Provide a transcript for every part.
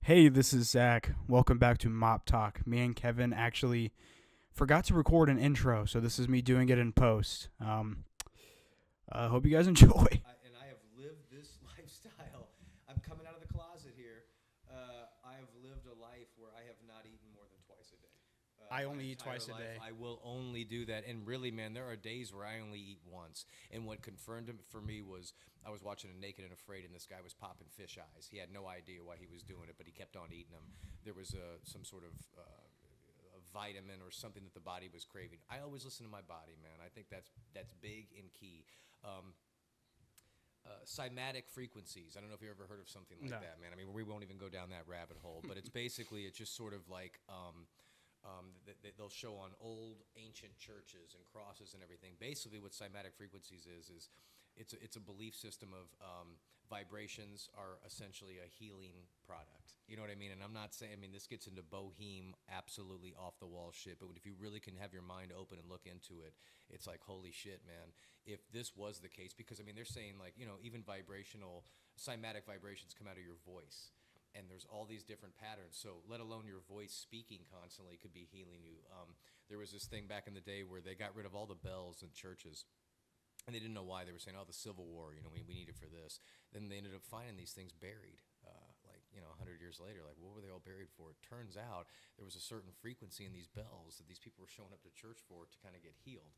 Hey, this is Zach. Welcome back to Mop Talk. Me and Kevin actually forgot to record an intro, so this is me doing it in post. Hope you guys enjoy. And I have lived this lifestyle. I'm coming out of the closet here. I have lived a life where I have not eaten more than twice a day. I My only eat entire twice a life, day. I will only do that. And really, man, there are days where I only eat once. And what confirmed it for me was I was watching a Naked and Afraid, and this guy was popping fish eyes. He had no idea why he was doing it, but he kept on eating them. There was some sort of a vitamin or something that the body was craving. I always listen to my body, man. I think that's big and key. Cymatic frequencies. I don't know if you ever heard of something like No. that, man. I mean, we won't even go down that rabbit hole, but it's basically, it's just sort of like they'll show on old ancient churches and crosses and everything. Basically, what cymatic frequencies is it's a belief system of vibrations are essentially a healing product. You know what I mean? And I'm not saying, I mean, this gets into bohem, absolutely off the wall shit, but if you really can have your mind open and look into it, it's like, holy shit, man. If this was the case, because I mean, they're saying like, you know, even cymatic vibrations come out of your voice. And there's all these different patterns. So let alone your voice speaking constantly could be healing you. There was this thing back in the day where they got rid of all the bells in churches. And they didn't know why. They were saying, oh, the Civil War, you know, we need it for this. Then they ended up finding these things buried, 100 years later. Like, what were they all buried for? It turns out there was a certain frequency in these bells that these people were showing up to church for to kind of get healed.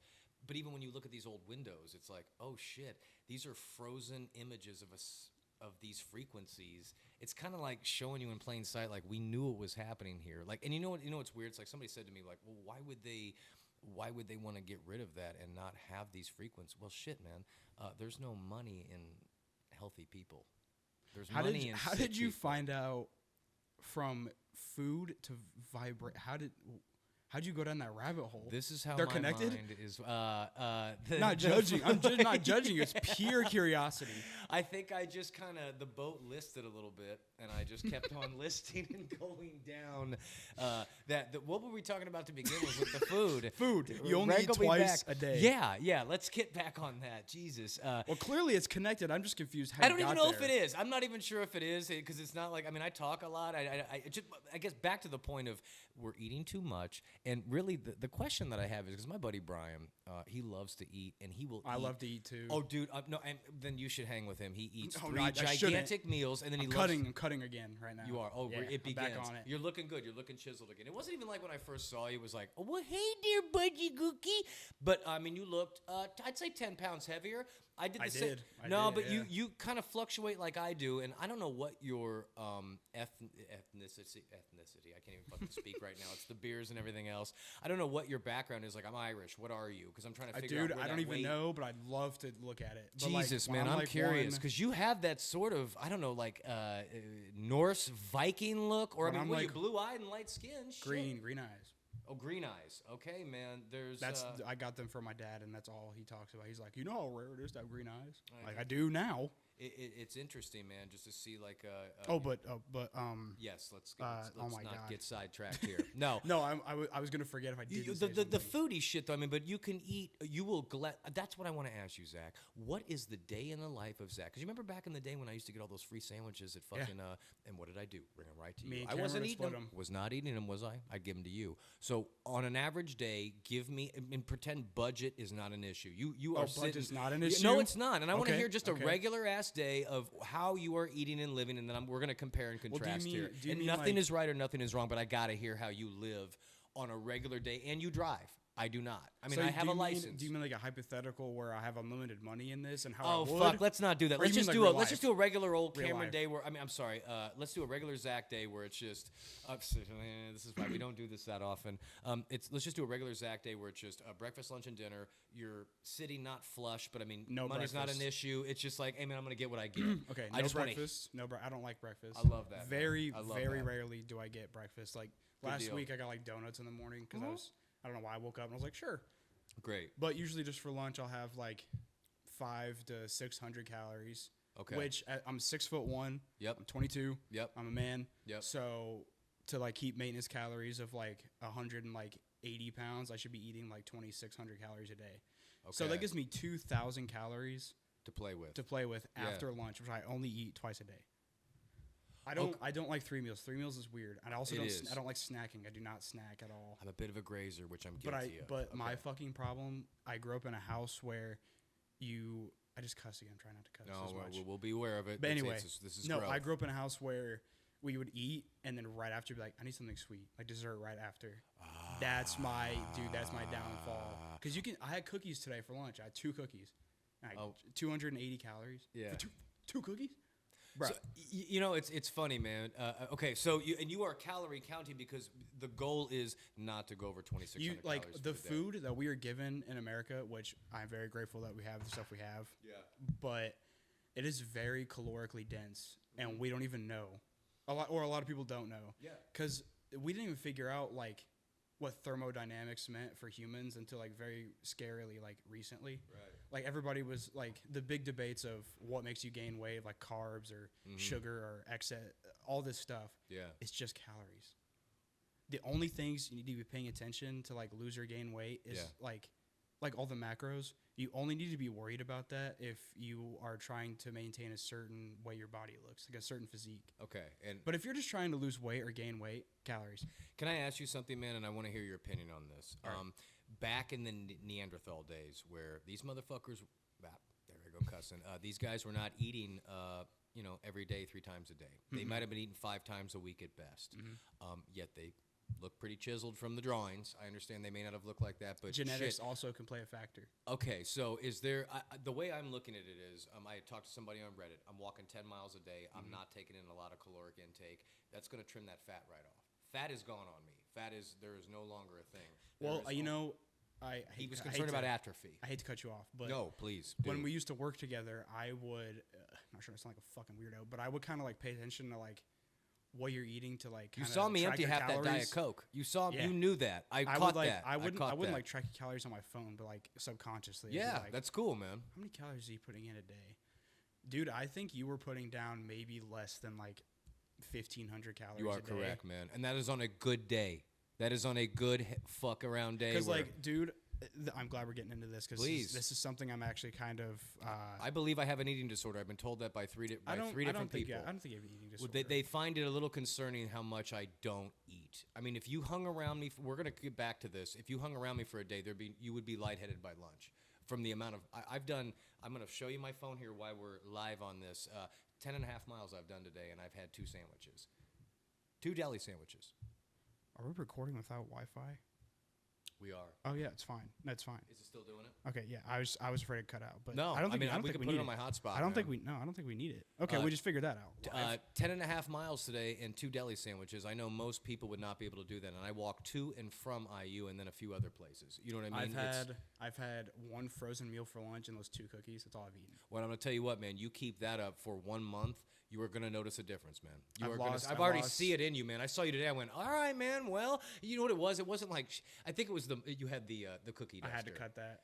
But even when you look at these old windows, it's like, oh, shit, these are frozen images of these frequencies. It's kind of like showing you in plain sight, like, we knew it was happening here. Like, and you know what's weird? It's like somebody said to me, like, well, why would they want to get rid of that and not have these frequencies? Well, shit, man. There's no money in healthy people. There's money in How sick did you people. find out from food to vibrate? How'd you go down that rabbit hole? This is how They're my connected? mind is. Not judging. I'm just not judging. It's pure curiosity. I think I just kind of, the boat listed a little bit, and I just kept on listing and going down. What were we talking about to begin with the food? Food. You only eat Wrangle me twice back. a day. Yeah. Let's get back on that. Jesus. Well, clearly it's connected. I'm just confused how I you don't even got know there. if it is. I'm not even sure if it is, because it's not like, I mean, I talk a lot. I guess back to the point of we're eating too much. And really, the question that I have is, because my buddy Brian, he loves to eat, and he will I eat. love to eat too. Oh, dude, no, and then you should hang with him. He eats Oh, three no, I gigantic shouldn't. meals, and then I'm cutting again right now. You are. Oh, Yeah, it I'm begins. back on it. You're looking good. You're looking chiseled again. It wasn't even like when I first saw you. It was like, oh, well, hey there, budgie gookie. But I mean, you looked, I'd say 10 pounds heavier. I did the same. I No, did, but yeah. you kind of fluctuate like I do, and I don't know what your ethnicity. I can't even fucking speak right now. It's the beers and everything else. I don't know what your background is. Like, I'm Irish. What are you? Because I'm trying to figure out. Dude, where I don't that even weight- know, but I'd love to look at it. But Jesus, when man, I'm like curious one- because you have that sort of, I don't know, like Norse Viking look, or I When mean, I'm what are you, like blue-eyed and light skin? Shit. green eyes. Oh, green eyes. Okay, man. There's I got them from my dad, and that's all he talks about. He's like, you know how rare it is to have green eyes. I Like get I do now. it's interesting, man, just to see like. Yes, let's oh my not God. get sidetracked here. No. No, I was gonna forget if I did. The foodie shit though, I mean, but you can eat. You will. That's what I want to ask you, Zach. What is the day in the life of Zach? Because you remember back in the day when I used to get all those free sandwiches at fucking. And what did I do? Bring them right to Me you. and I Cameron wasn't would eating split them. 'em. Was not eating them, was I? I'd give them to you. So on an average day, give me. And pretend budget is not an issue. You are sitting. Budget's not an No, issue? it's not. And I want to Okay, hear just a okay. regular ass day of how you are eating and living, and then we're going to compare and do you contrast mean- here. do you And mean, nothing like- is right or nothing is wrong, but I got to hear how you live on a regular day, and you drive. I do not. I mean, So I have do a you mean- license. Do you mean like a hypothetical where I have unlimited money in this and how Oh I would? fuck! Let's not do that. Or Let's you mean just like do real let's just life? do a regular old Real Cameron life. day where I'm sorry. Let's do a regular Zach day where it's just. This is why we don't do this that often. Let's just do a regular Zach day where it's just breakfast, lunch, and dinner. You're sitting not flush, but I mean, No money's not an breakfast. issue. It's just like, hey man, I'm gonna get what I get. Okay, I no just wanna- breakfast. I don't like breakfast. I love that, man. Very, I love very that. rarely do I get breakfast. Like Good last deal. week, I got like donuts in the morning because I don't know why I woke up and I was like, sure. Great. But usually just for lunch, I'll have like 500 to 600 calories. Okay. Which I'm 6'1". Yep. I'm 22. Yep. I'm a man. Yep. So to like keep maintenance calories of like 180 pounds, I should be eating like 2,600 calories a day. So Okay. that gives me 2,000 calories to play with. to play with Yeah. after lunch, which I only eat twice a day. I don't like 3 meals. 3 meals is weird. I also It I don't like snacking. I do not snack at all. I'm a bit of a grazer, which I'm guilty of. But Okay. my fucking problem, I grew up in a house where I just cuss again. Try not to cuss as much. We'll be aware of it. But anyway, this is no, growth. I grew up in a house where we would eat and then right after be like, I need something sweet, like dessert right after. That's my downfall. Because I had cookies today for lunch. I had 2 cookies. 280 calories. Yeah. For two cookies? Bro. So, it's funny, man. Okay, so you are calorie counting because the goal is not to go over 2,600 like calories the per day. food that we are given in America, which I'm very grateful that we have the stuff we have. Yeah. But it is very calorically dense, and we don't even know. A lot of people don't know. Yeah. Because we didn't even figure out like what thermodynamics meant for humans until like very scarily like recently. Right. Like everybody was like the big debates of what makes you gain weight, like carbs or sugar or excess, all this stuff. Yeah. It's just calories. The only things you need to be paying attention to like lose or gain weight is like all the macros. You only need to be worried about that if you are trying to maintain a certain way your body looks, like a certain physique. Okay. But if you're just trying to lose weight or gain weight, calories. Can I ask you something, man? And I want to hear your opinion on this. All right. Back in the Neanderthal days, where these motherfuckers, there I go cussing. These guys were not eating, every day 3 times a day. They might have been eating 5 times a week at best. Yet they look pretty chiseled from the drawings. I understand they may not have looked like that, but Genetics also can play a factor. Okay, so is there the way I'm looking at it is I talked to somebody on Reddit. I'm walking 10 miles a day. I'm not taking in a lot of caloric intake. That's going to trim that fat right off. Fat is gone on me. There is no longer a thing. He was concerned about atrophy. I hate to cut you off, but No, please. when we used to work together, I would I'm not sure I sound like a fucking weirdo, but I would kind of like pay attention to like what you're eating to like. You saw me empty half that Diet Coke. You knew that. I caught that. I wouldn't like track calories on my phone, but like subconsciously. Yeah, like, that's cool, man. how many calories are you putting in a day, dude? I think you were putting down maybe less than like 1,500 calories. You are correct, man, and that is on a good day. That is on a good fuck around day. Because like, dude, I'm glad we're getting into this because this is something I'm actually kind of. I believe I have an eating disorder. I've been told that by three different people. I don't think you have an eating disorder. They find it a little concerning how much I don't eat. I mean, if you hung around me, we're gonna get back to this. If you hung around me for a day, you would be lightheaded by lunch from the amount of I've done. I'm gonna show you my phone here while we're live on this. 10.5 miles I've done today, and I've had 2 sandwiches, 2 deli sandwiches. Are we recording without Wi-Fi? We are. Oh yeah, it's fine. That's fine. Is it still doing it? Okay, yeah. I was afraid it cut out, but No, I don't think we we can need put it it. on my hotspot. I don't think we need it. Okay, we just figured that out. 10.5 miles today and 2 deli sandwiches. I know most people would not be able to do that, and I walked to and from IU and then a few other places. You know what I mean? I've had 1 frozen meal for lunch and those 2 cookies. That's all I've eaten. Well, I'm gonna tell you what, man. You keep that up for 1 month, you are gonna notice a difference, man. I've already see it in you, man. I saw you today. I went, all right, man. Well, you know what it was? It wasn't like I think it was you had the cookie. I had to cut that.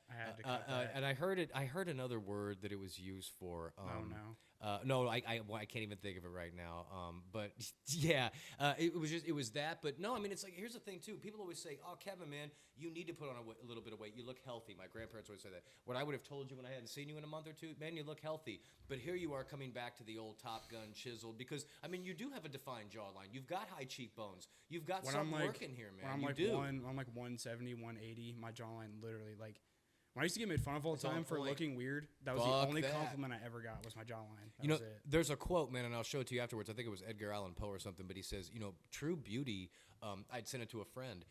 And I heard another word that it was used for. Oh no. No, I can't even think of it right now. But yeah, it was that. But no, I mean, it's like, here's the thing too. People always say, "Oh, Kevin, man, you need to put on a little bit of weight. You look healthy." My grandparents always say that. What I would have told you when I hadn't seen you in a month or two, man, you look healthy. But here you are coming back to the old Top Gun chiseled because I mean, you do have a defined jawline. You've got high cheekbones. You've got something working here, man. When I'm like 170, 180, my jawline literally like. When I used to get made fun of all the time for looking weird, that was the only compliment I ever got was my jawline. That was it. There's a quote, man, and I'll show it to you afterwards. I think it was Edgar Allan Poe or something, but he says, true beauty, I'd send it to a friend.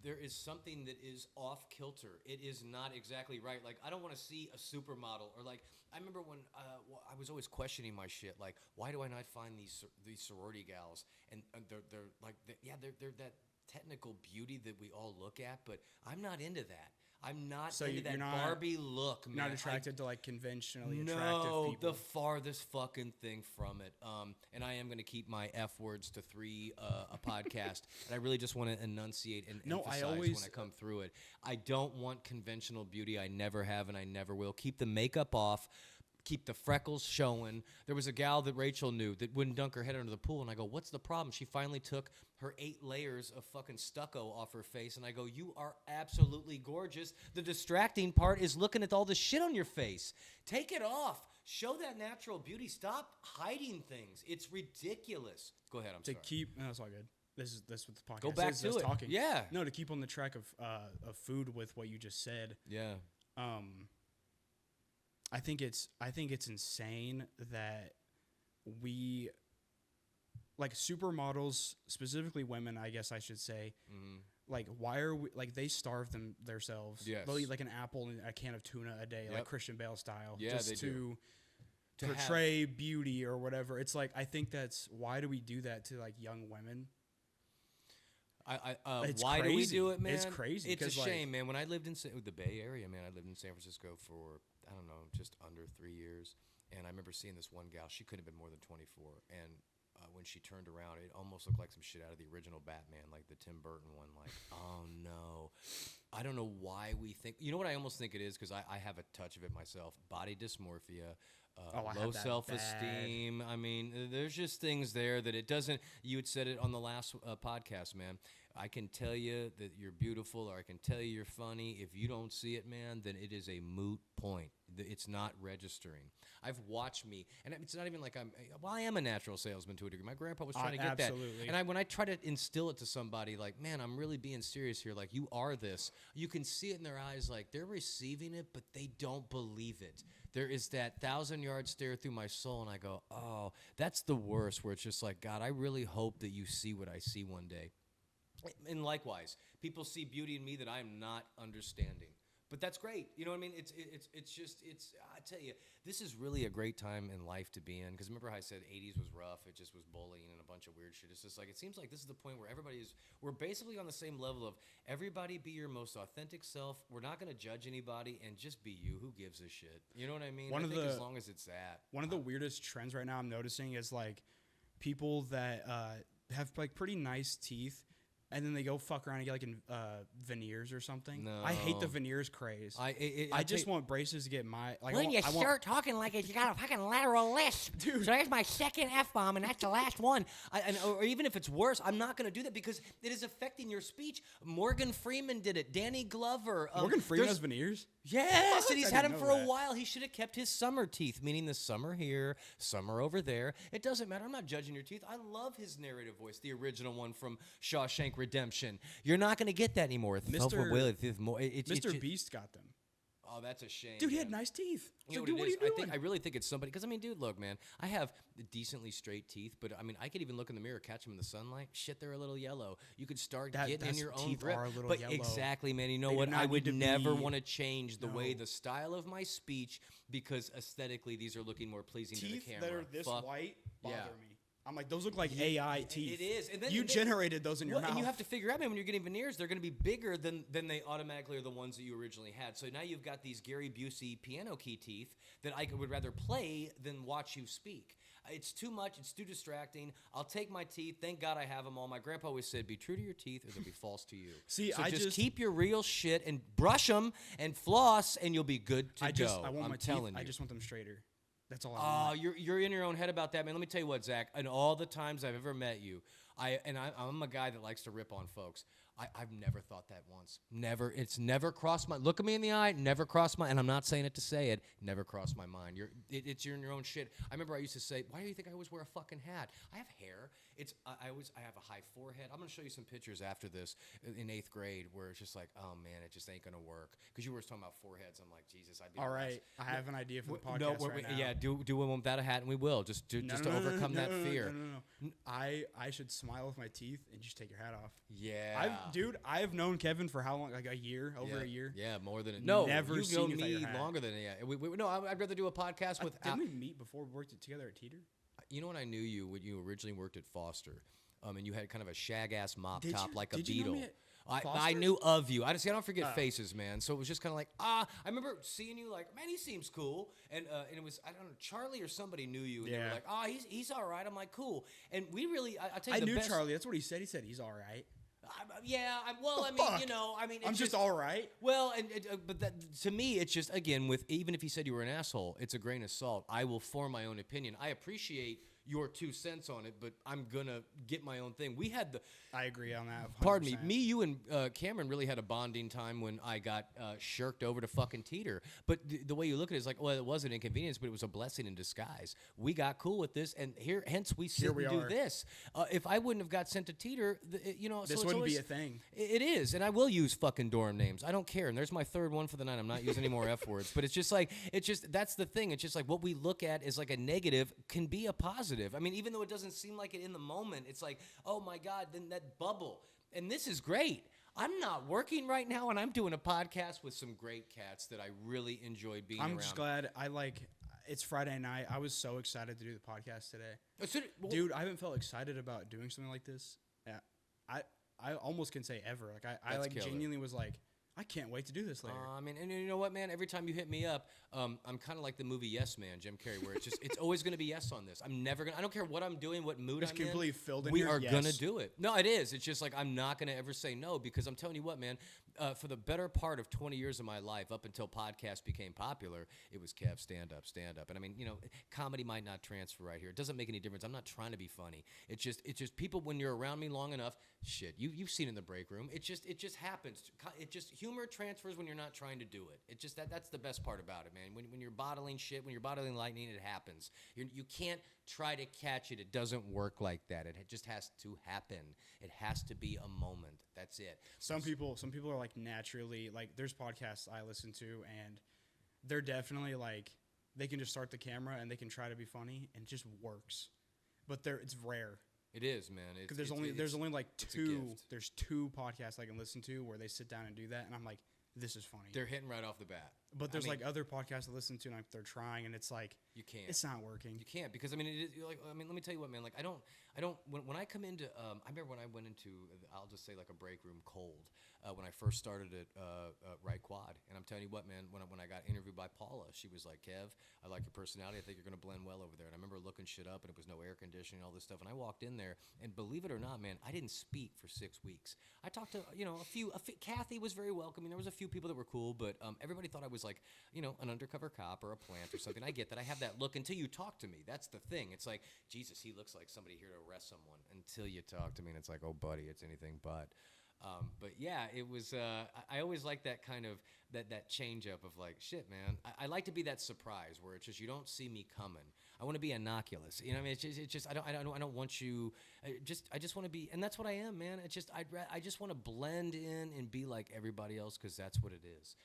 There is something that is off kilter. It is not exactly right. Like, I don't want to see a supermodel or like, I remember when I was always questioning my shit. Like, why do I not find these sorority gals? And they're like, they're that technical beauty that we all look at, but I'm not into that. I'm not into that Barbie look, man. You're not attracted to like conventionally attractive people. No, the farthest fucking thing from it. And I am going to keep my F words to 3 a podcast. And I really just want to enunciate and emphasize when I come through it. I don't want conventional beauty. I never have and I never will. Keep the makeup off. Keep the freckles showing. There was a gal that Rachel knew that wouldn't dunk her head under the pool. And I go, what's the problem? She finally took her 8 layers of fucking stucco off her face. And I go, you are absolutely gorgeous. The distracting part is looking at all the shit on your face. Take it off. Show that natural beauty. Stop hiding things. It's ridiculous. Go ahead. I'm sorry. No, it's all good. That's what the podcast Go back is. to it. Talking. Yeah. No, to keep on the track of food with what you just said. Yeah. I think it's insane that we, like, supermodels, specifically women, I guess I should say, like, why are we, like, they starve themselves. Yes. They'll eat like an apple and a can of tuna a day, like Christian Bale style. Yeah, just they do. To portray beauty or whatever. It's like, I think why do we do that to, like, young women? Why do we do it, man? It's crazy. It's a shame, man. When I lived in the Bay Area, man, I lived in San Francisco for, I don't know, just under 3 years. And I remember seeing this one gal. She couldn't have been more than 24. And when she turned around, it almost looked like some shit out of the original Batman, like the Tim Burton one. Like, oh, no. I don't know why we think. You know what I almost think it is? Because I have a touch of it myself. Body dysmorphia. Low self-esteem. I mean, there's just things there that it doesn't. You had said it on the last podcast, man. I can tell you that you're beautiful, or I can tell you you're funny. If you don't see it, man, then it is a moot point. It's not registering. I've watched me, and it's not even like I am a natural salesman to a degree. My grandpa was trying to get absolutely. that. And when I try to instill it to somebody, like, man, I'm really being serious here. Like, you are this. You can see it in their eyes, like, they're receiving it, but they don't believe it. There is that 1,000-yard stare through my soul, and I go, oh, that's the worst, where it's just like, God, I really hope that you see what I see one day. And likewise, people see beauty in me that I'm not understanding. But that's great. You know what I mean? It's I tell you, this is really a great time in life to be in. Because remember how I said 80s was rough? It just was bullying and a bunch of weird shit. It's just like, it seems like this is the point where we're basically on the same level of everybody be your most authentic self. We're not going to judge anybody, and just be you. Who gives a shit? You know what I mean? As long as it's that. One of the weirdest trends right now I'm noticing is, like, people that have, like, pretty nice teeth, and then they go fuck around and get, like, veneers or something. No. I hate the veneers craze. I just want braces to get my... Like, When you start talking like it, you got a fucking lateral lisp. Dude. So there's my second F-bomb, and that's the last one. Or even if it's worse, I'm not going to do that because it is affecting your speech. Morgan Freeman did it. Danny Glover. Morgan Freeman has veneers? Yes, and he's had them for that. a while. He should have kept his summer teeth, meaning the summer here, summer over there. It doesn't matter. I'm not judging your teeth. I love his narrative voice, the original one from Shawshank Redemption. You're not going to get that anymore. Mr. Beast got them. Oh, that's a shame. Dude, he had nice teeth. You know dude, what what it are is? you doing? I really think it's somebody. Because, I mean, dude, look, man. I have decently straight teeth. But, I mean, I could even look in the mirror, catch them in the sunlight. Shit, they're a little yellow. You could start getting in your own grip. Are a little but yellow. Exactly, man. You know They what? do not I would need to never be- want to change the way, the style of my speech, because aesthetically these are looking more pleasing to the Teeth camera. that are this white bother Yeah. me. I'm like, those look like AI teeth. It is. And then, you generated those in your mouth. And you have to figure out, man, when you're getting veneers, they're going to be bigger than they automatically are the ones that you originally had. So now you've got these Gary Busey piano key teeth that I would rather play than watch you speak. It's too much. It's too distracting. I'll take my teeth. Thank God I have them all. My grandpa always said, be true to your teeth or they'll be false to you. See, so I just just keep your real shit and brush them and floss, and you'll be good to go. I want I'm my telling teeth. you. I just want them straighter. That's all I Oh, want. you're in your own head about that, man. Let me tell you what, Zach. In all the times I've ever met you, I'm a guy that likes to rip on folks. I've never thought that once. Never. It's never crossed my. Look at me in the eye. Never crossed my. And I'm not saying it to say it. Never crossed my mind. It's in your own shit. I remember I used to say, why do you think I always wear a fucking hat? I have hair. I have a high forehead. I'm gonna show you some pictures after this in 8th grade where it's just like, oh man, it just ain't gonna work. Because you were talking about foreheads. I'm like, Jesus, I'd be All right, I have an idea for the podcast right now. Yeah, do one without a hat, and we will just to overcome that fear. No. I should smile with my teeth and just take your hat off. Yeah, I've known Kevin for how long? Like a year, over a year. Yeah, more than no. Never You've seen known you without me your hat. longer than no. I'd rather do a podcast with. Didn't we meet before we worked together at Teeter? You know when I knew you when you originally worked at Foster, and you had kind of a shag ass mop Did top you- like a did you know beetle. me at I Foster? knew of you. I don't forget faces, man. So it was just kind of like I remember seeing you like, man, he seems cool, and it was I don't know Charlie or somebody knew you, and they were like, he's all right. I'm like, cool, and we really I tell you I the knew best, Charlie. That's what he said. He said he's all right. Fuck. I'm just all right. Well, but to me, it's just again with even if he said you were an asshole, it's a grain of salt. I will form my own opinion. I appreciate your 2 cents on it, but I'm gonna get my own thing. We had the. I agree on that. 100%. Pardon me, you and Cameron really had a bonding time when I got shirked over to fucking Teeter. But the way you look at it is like, well, it was an inconvenience, but it was a blessing in disguise. We got cool with this, and hence we sit and do this. If I wouldn't have got sent to Teeter, this wouldn't be a thing. It is, and I will use fucking dorm names. I don't care. And there's my third one for the night. I'm not using any more F words, but it's just that's the thing. It's just like what we look at is like a negative can be a positive. I mean, even though it doesn't seem like it in the moment, it's like, oh my God, then that bubble. And this is great. I'm not working right now, and I'm doing a podcast with some great cats that I really enjoy being around. I'm just glad it's Friday night. I was so excited to do the podcast today. Dude, I haven't felt excited about doing something like this. Yeah, I almost can say ever. Like I genuinely was like, I can't wait to do this later. I mean, and you know what, man? Every time you hit me up, I'm kind of like the movie Yes Man, Jim Carrey, where it's always going to be yes on this. I'm never going to, I don't care what I'm doing, what mood I'm in. It's completely filled in We here. are Yes. going to do it. No, it is. It's just like I'm not going to ever say no because I'm telling you what, man, for the better part of 20 years of my life, up until podcasts became popular, it was Kev, stand up. And I mean, comedy might not transfer right here. It doesn't make any difference. I'm not trying to be funny. It's just people, when you're around me long enough, shit, you've seen in the break room. It just happens. Humor transfers when you're not trying to do it. It just that's the best part about it, man. When you're bottling shit, when you're bottling lightning, it happens. You can't try to catch it. It doesn't work like that. It just has to happen. It has to be a moment. That's it. Some people are like naturally like. There's podcasts I listen to, and they're definitely like they can just start the camera and they can try to be funny, and it just works. But it's rare. It is, man. Because there's only like two. There's 2 podcasts I can listen to where they sit down and do that, and I'm like, this is funny. They're hitting right off the bat. But there's like other podcasts I listen to, and like they're trying, and it's like you can't. It's not working. You can't because I mean, let me tell you what, man. Like I don't. When I come into, I remember when I went into, I'll just say like a break room cold when I first started at Right Quad, and I'm telling you what, man. When I got interviewed by Paula, she was like, Kev, I like your personality. I think you're gonna blend well over there. And I remember looking shit up, and it was no air conditioning, all this stuff. And I walked in there, and believe it or not, man, I didn't speak for 6 weeks. I talked to a few. Kathy was very welcoming. There was a few people that were cool, but everybody thought I was like, an undercover cop or a plant or something. I get that. I have that look until you talk to me. That's the thing. It's like, Jesus, he looks like somebody here to arrest someone until you talk to me. And it's like, oh, buddy, it's anything but. But yeah, it was, I always like that kind of, that change up of like, shit, man. I like to be that surprise where it's just, you don't see me coming. I want to be innocuous. You know what I mean? It's just, I don't want you, I just want to be, and that's what I am, man. It's just, I just want to blend in and be like everybody else because that's what it is.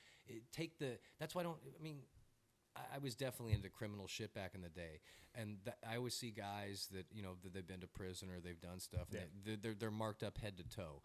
That's why I was definitely into criminal shit back in the day, and I always see guys that that they've been to prison or they've done stuff, and they're marked up head to toe.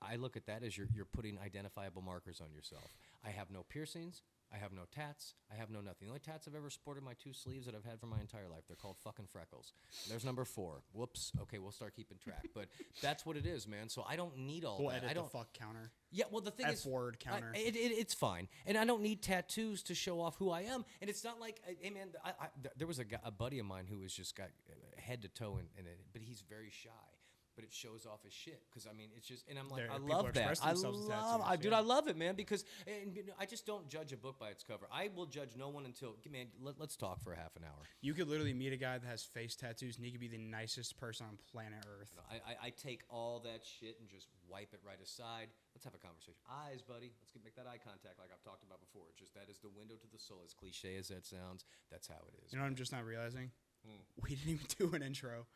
I look at that as you're putting identifiable markers on yourself. I have no piercings. I have no tats. I have no nothing. The only tats I've ever sported my 2 sleeves that I've had for my entire life. They're called fucking freckles. There's number 4. Whoops. Okay, we'll start keeping track. But that's what it is, man. So I don't need all that. I don't the fuck counter. Yeah, well, the thing is, F-word counter. It's fine, and I don't need tattoos to show off who I am. And it's not like, hey, man, there was a buddy of mine who was just got head to toe in it, but he's very shy. But it shows off his shit because I mean it's just, and I'm like, I love that. I love it, man, because I just don't judge a book by its cover. I will judge no one until, man, let's talk for half an hour. You could literally meet a guy that has face tattoos and he could be the nicest person on planet Earth. No, I take all that shit and just wipe it right aside. Let's have a conversation. Eyes, buddy. Let's make that eye contact like I've talked about before. It's just that is the window to the soul. As cliche as that sounds, that's how it is. You know what I'm just not realizing? We didn't even do an intro.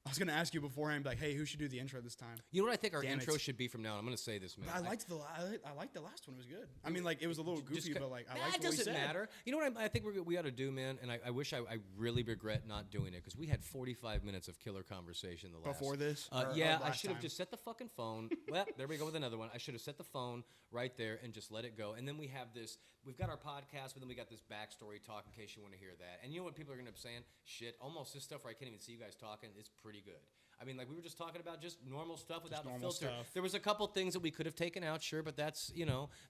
I was going to ask you beforehand, like, hey, who should do the intro this time? You know what I think our intro should be from now on? I'm going to say this, man. I liked the last one. It was good. I mean, like, it was a little goofy, but, like, I liked what you said. It doesn't matter. You know what I think we ought to do, man? And I wish I really regret not doing it because we had 45 minutes of killer conversation the last. Before this? Yeah, I should have just set the fucking phone. Well, there we go with another one. I should have set the phone right there and just let it go. And then we have this. We've got our podcast, but then we got this backstory talk in case you want to hear that. And you know what people are going to be saying? Shit, almost this stuff where I can't even see you guys talking is pretty good. I mean, like we were just talking about just normal stuff without a filter. Stuff. There was a couple things that we could have taken out, sure, but that's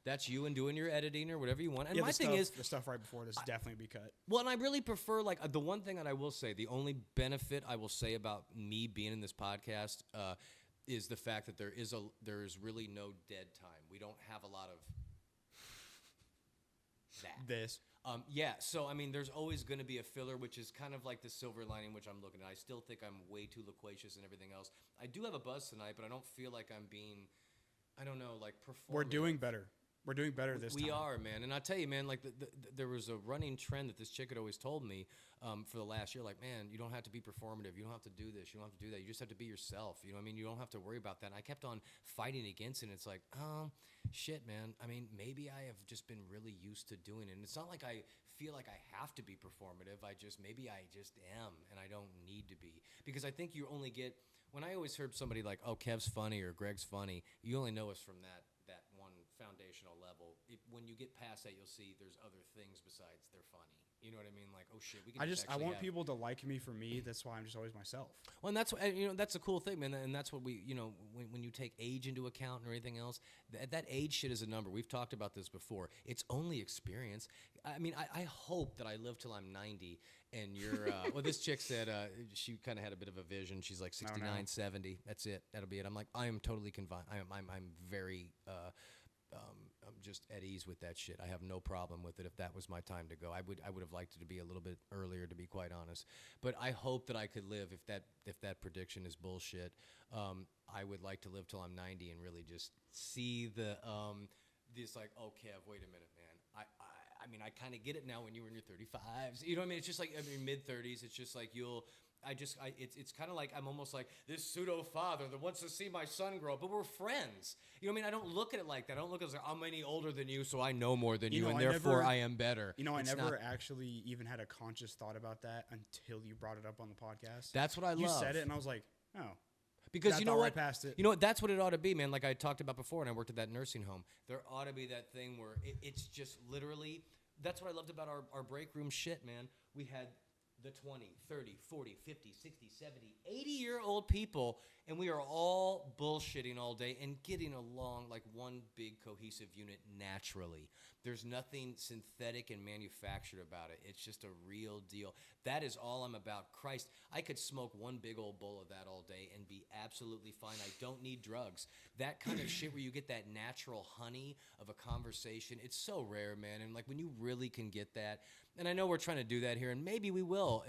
that's you and doing your editing or whatever you want. And yeah, my thing is the stuff right before this definitely be cut. Well, and I really prefer the one thing that I will say, the only benefit I will say about me being in this podcast is the fact that there is really no dead time. We don't have a lot of that. Yeah, so I mean, there's always going to be a filler, which is kind of like the silver lining, which I'm looking at. I still think I'm way too loquacious and everything else. I do have a buzz tonight, but I don't feel like I'm being, I don't know, like performative. We're doing better. We're doing better this time. We are, man. And I'll tell you, man, like there was a running trend that this chick had always told me for the last year, like, man, you don't have to be performative. You don't have to do this. You don't have to do that. You just have to be yourself. You know what I mean? You don't have to worry about that. And I kept on fighting against it. And it's like, oh, shit, man. I mean, maybe I have just been really used to doing it. And it's not like I feel like I have to be performative. Maybe I just am, and I don't need to be. Because I think you only get, when I always heard somebody like, oh, Kev's funny or Greg's funny, you only know us from that one foundational level. When you get past that, you'll see there's other things besides they're funny. You know what I mean? Like, oh shit, we can. I want people to like me for me. That's why I'm just always myself. Well, and that's that's a cool thing, man. And that's what we, when you take age into account and everything else, that age shit is a number. We've talked about this before. It's only experience. I mean, I hope that I live till I'm 90. And you're, well, this chick said she kind of had a bit of a vision. She's like 69, 70. That's it. That'll be it. I'm like, I am totally convinced. I'm very. I'm just at ease with that shit. I have no problem with it. If that was my time to go, I would have liked it to be a little bit earlier, to be quite honest. But I hope that I could live. If that prediction is bullshit, I would like to live till I'm 90 and really just see this like, oh, Kev, wait a minute, man. I mean, I kind of get it now when you were in your 35s. You know what I mean? It's just like, I mean, mid-30s. It's just like it's kind of like I'm almost like this pseudo father that wants to see my son grow up, but we're friends. You know what I mean? I don't look at it like that. I don't look at it like I'm any older than you, so I know more than you, and therefore I am better. You know, I never actually even had a conscious thought about that until you brought it up on the podcast. That's what I love. You said it, and I was like, oh. Because you know what? Right past it. You know what? That's what it ought to be, man. Like I talked about before, and I worked at that nursing home. There ought to be that thing where it's just literally. That's what I loved about our break room shit, man. We had the 20, 30, 40, 50, 60, 70, 80-year-old people, and we are all bullshitting all day and getting along like one big cohesive unit naturally. There's nothing synthetic and manufactured about it. It's just a real deal. That is all I'm about. Christ, I could smoke one big old bowl of that all day and be absolutely fine. I don't need drugs. That kind of shit where you get that natural honey of a conversation, it's so rare, man. And like when you really can get that, and I know we're trying to do that here, and maybe we will.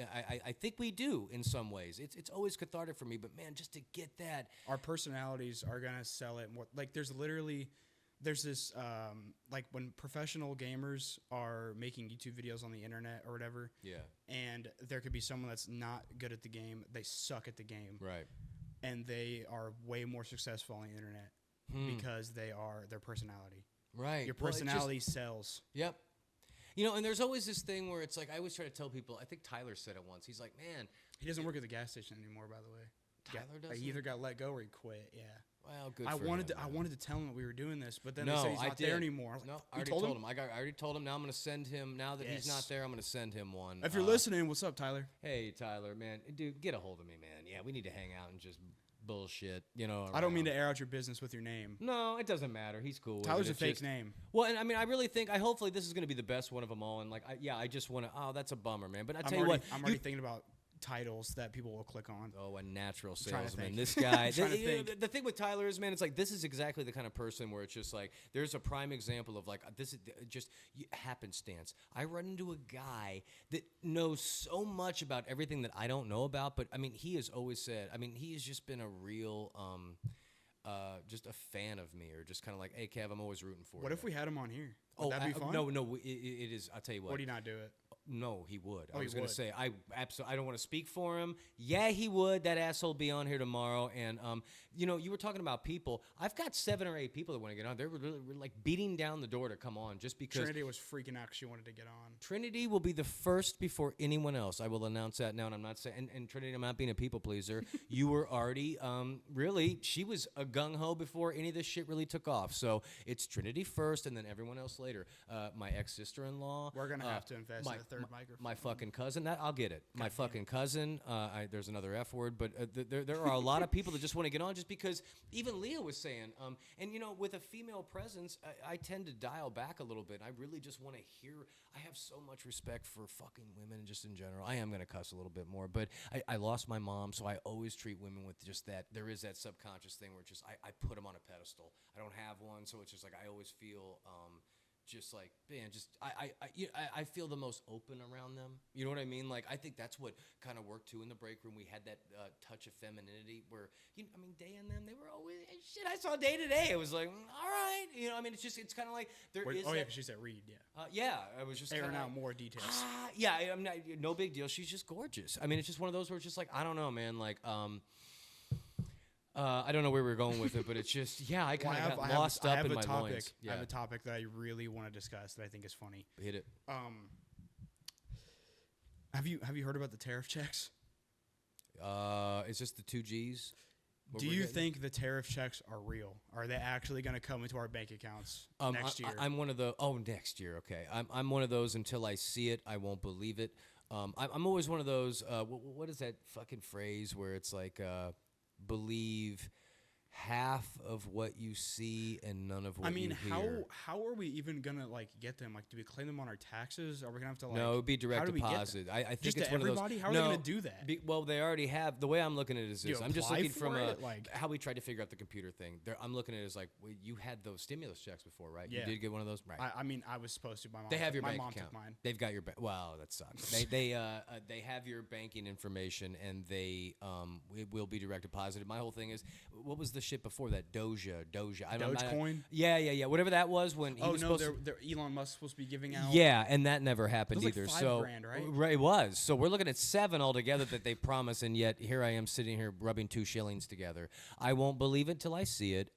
I think we do in some ways. It's always cathartic for me, but man, just to get that. Our personalities are going to sell it more. Like there's this, like when professional gamers are making YouTube videos on the internet or whatever. Yeah. And there could be someone that's not good at the game. They suck at the game. Right. And they are way more successful on the internet because they are their personality. Right. Your personality sells. Yep. You know, and there's always this thing where it's like, I always try to tell people, I think Tyler said it once. He's like, man. He doesn't work at the gas station anymore, by the way. Tyler doesn't? He either got let go or he quit, yeah. Well, good I for wanted him. I wanted to tell him that we were doing this, but then they said he's not there anymore. I was like, I already told him. I already told him. Now I'm going to send him, now that he's not there, I'm going to send him one. If you're listening, what's up, Tyler? Hey, Tyler, man. Dude, get a hold of me, man. Yeah, we need to hang out and just bullshit, you know. I don't mean to air out your business with your name. No, it doesn't matter. He's cool. Tyler's a fake name. Well, and I mean, I really think, hopefully this is going to be the best one of them all. And like, I just want to, that's a bummer, man. But I tell you what. I'm already thinking about titles that people will click on. Oh, a natural salesman. This guy. The thing with Tyler is, man, it's like this is exactly the kind of person where it's just like there's a prime example of like this is just happenstance. I run into a guy that knows so much about everything that I don't know about, but I mean, he has always said, I mean, he has just been a real just a fan of me, or just kind of like, hey, Kev, I'm always rooting for you. What if we had him on here? Would that be fun? No, it is. I'll tell you what. Would he not do it? No, he would. Oh, I was going to say, I don't want to speak for him. Yeah, he would. That asshole be on here tomorrow. And, you know, you were talking about people. I've got 7 or 8 people that want to get on. They were really like beating down the door to come on just because. Trinity was freaking out because she wanted to get on. Trinity will be the first before anyone else. I will announce that now, and I'm not saying, and Trinity, I'm not being a people pleaser. You were already, really, she was a gung-ho before any of this shit really took off. So it's Trinity first and then everyone else later. My ex-sister-in-law. We're going to have to invest in a third microphone. My fucking cousin. I'll get it. My fucking cousin. There's another F word, but there are a lot of people that just want to get on just because even Leah was saying, and you know, with a female presence, I tend to dial back a little bit. I really just want to hear. I have so much respect for fucking women just in general. I am going to cuss a little bit more, but I lost my mom, so I always treat women with just that. There is that subconscious thing where just I put them on a pedestal. I don't have one, so it's just like I always feel just like, man, just I feel the most open around them. You know what I mean? Like, I think that's what kind of worked too in the break room. We had that touch of femininity where, I mean, Day and them, they were always shit. I saw Day today. It was like, all right, I mean, it's kind of like there is. Oh yeah, because she said Reed. Yeah. Yeah, I was just airing out more details. Yeah, I'm not. No big deal. She's just gorgeous. I mean, it's just one of those where it's just like, I don't know, man. Like, I don't know where we're going with it, but it's just, I kind of got lost up in my loins. I have a topic that I really want to discuss that I think is funny. Hit it. Have you heard about the tariff checks? Is this the 2Gs? Do you think the tariff checks are real? Are they actually going to come into our bank accounts next year? I'm one of the. Oh, next year. Okay. I'm one of those. Until I see it, I won't believe it. I'm always one of those. What is that fucking phrase where it's like, believe half of what you see and none of what you hear? how are we even gonna like get them? Like, do we claim them on our taxes? Are we gonna have to like? No, it'd be direct deposit. I think just it's to one everybody. of those. How are they gonna do that? Well, they already have. The way I'm looking at it is this. I'm just looking from like how we tried to figure out the computer thing. I'm looking at it as like, well, you had those stimulus checks before, right? Yeah. You did get one of those, right? I mean, I was supposed to. They have your bank mom account. Took mine. They've got your bank. Wow, that sucks. they have your banking information, and it will be direct deposited. My whole thing is, what was the shit before that? Dogecoin? Yeah. Whatever that was when he was supposed to. Elon Musk supposed to be giving out. Yeah, and that never happened It was either. like so $5,000, right? It was. So we're looking at 7 altogether that they promise, and yet here I am sitting here rubbing 2 shillings together. I won't believe it till I see it.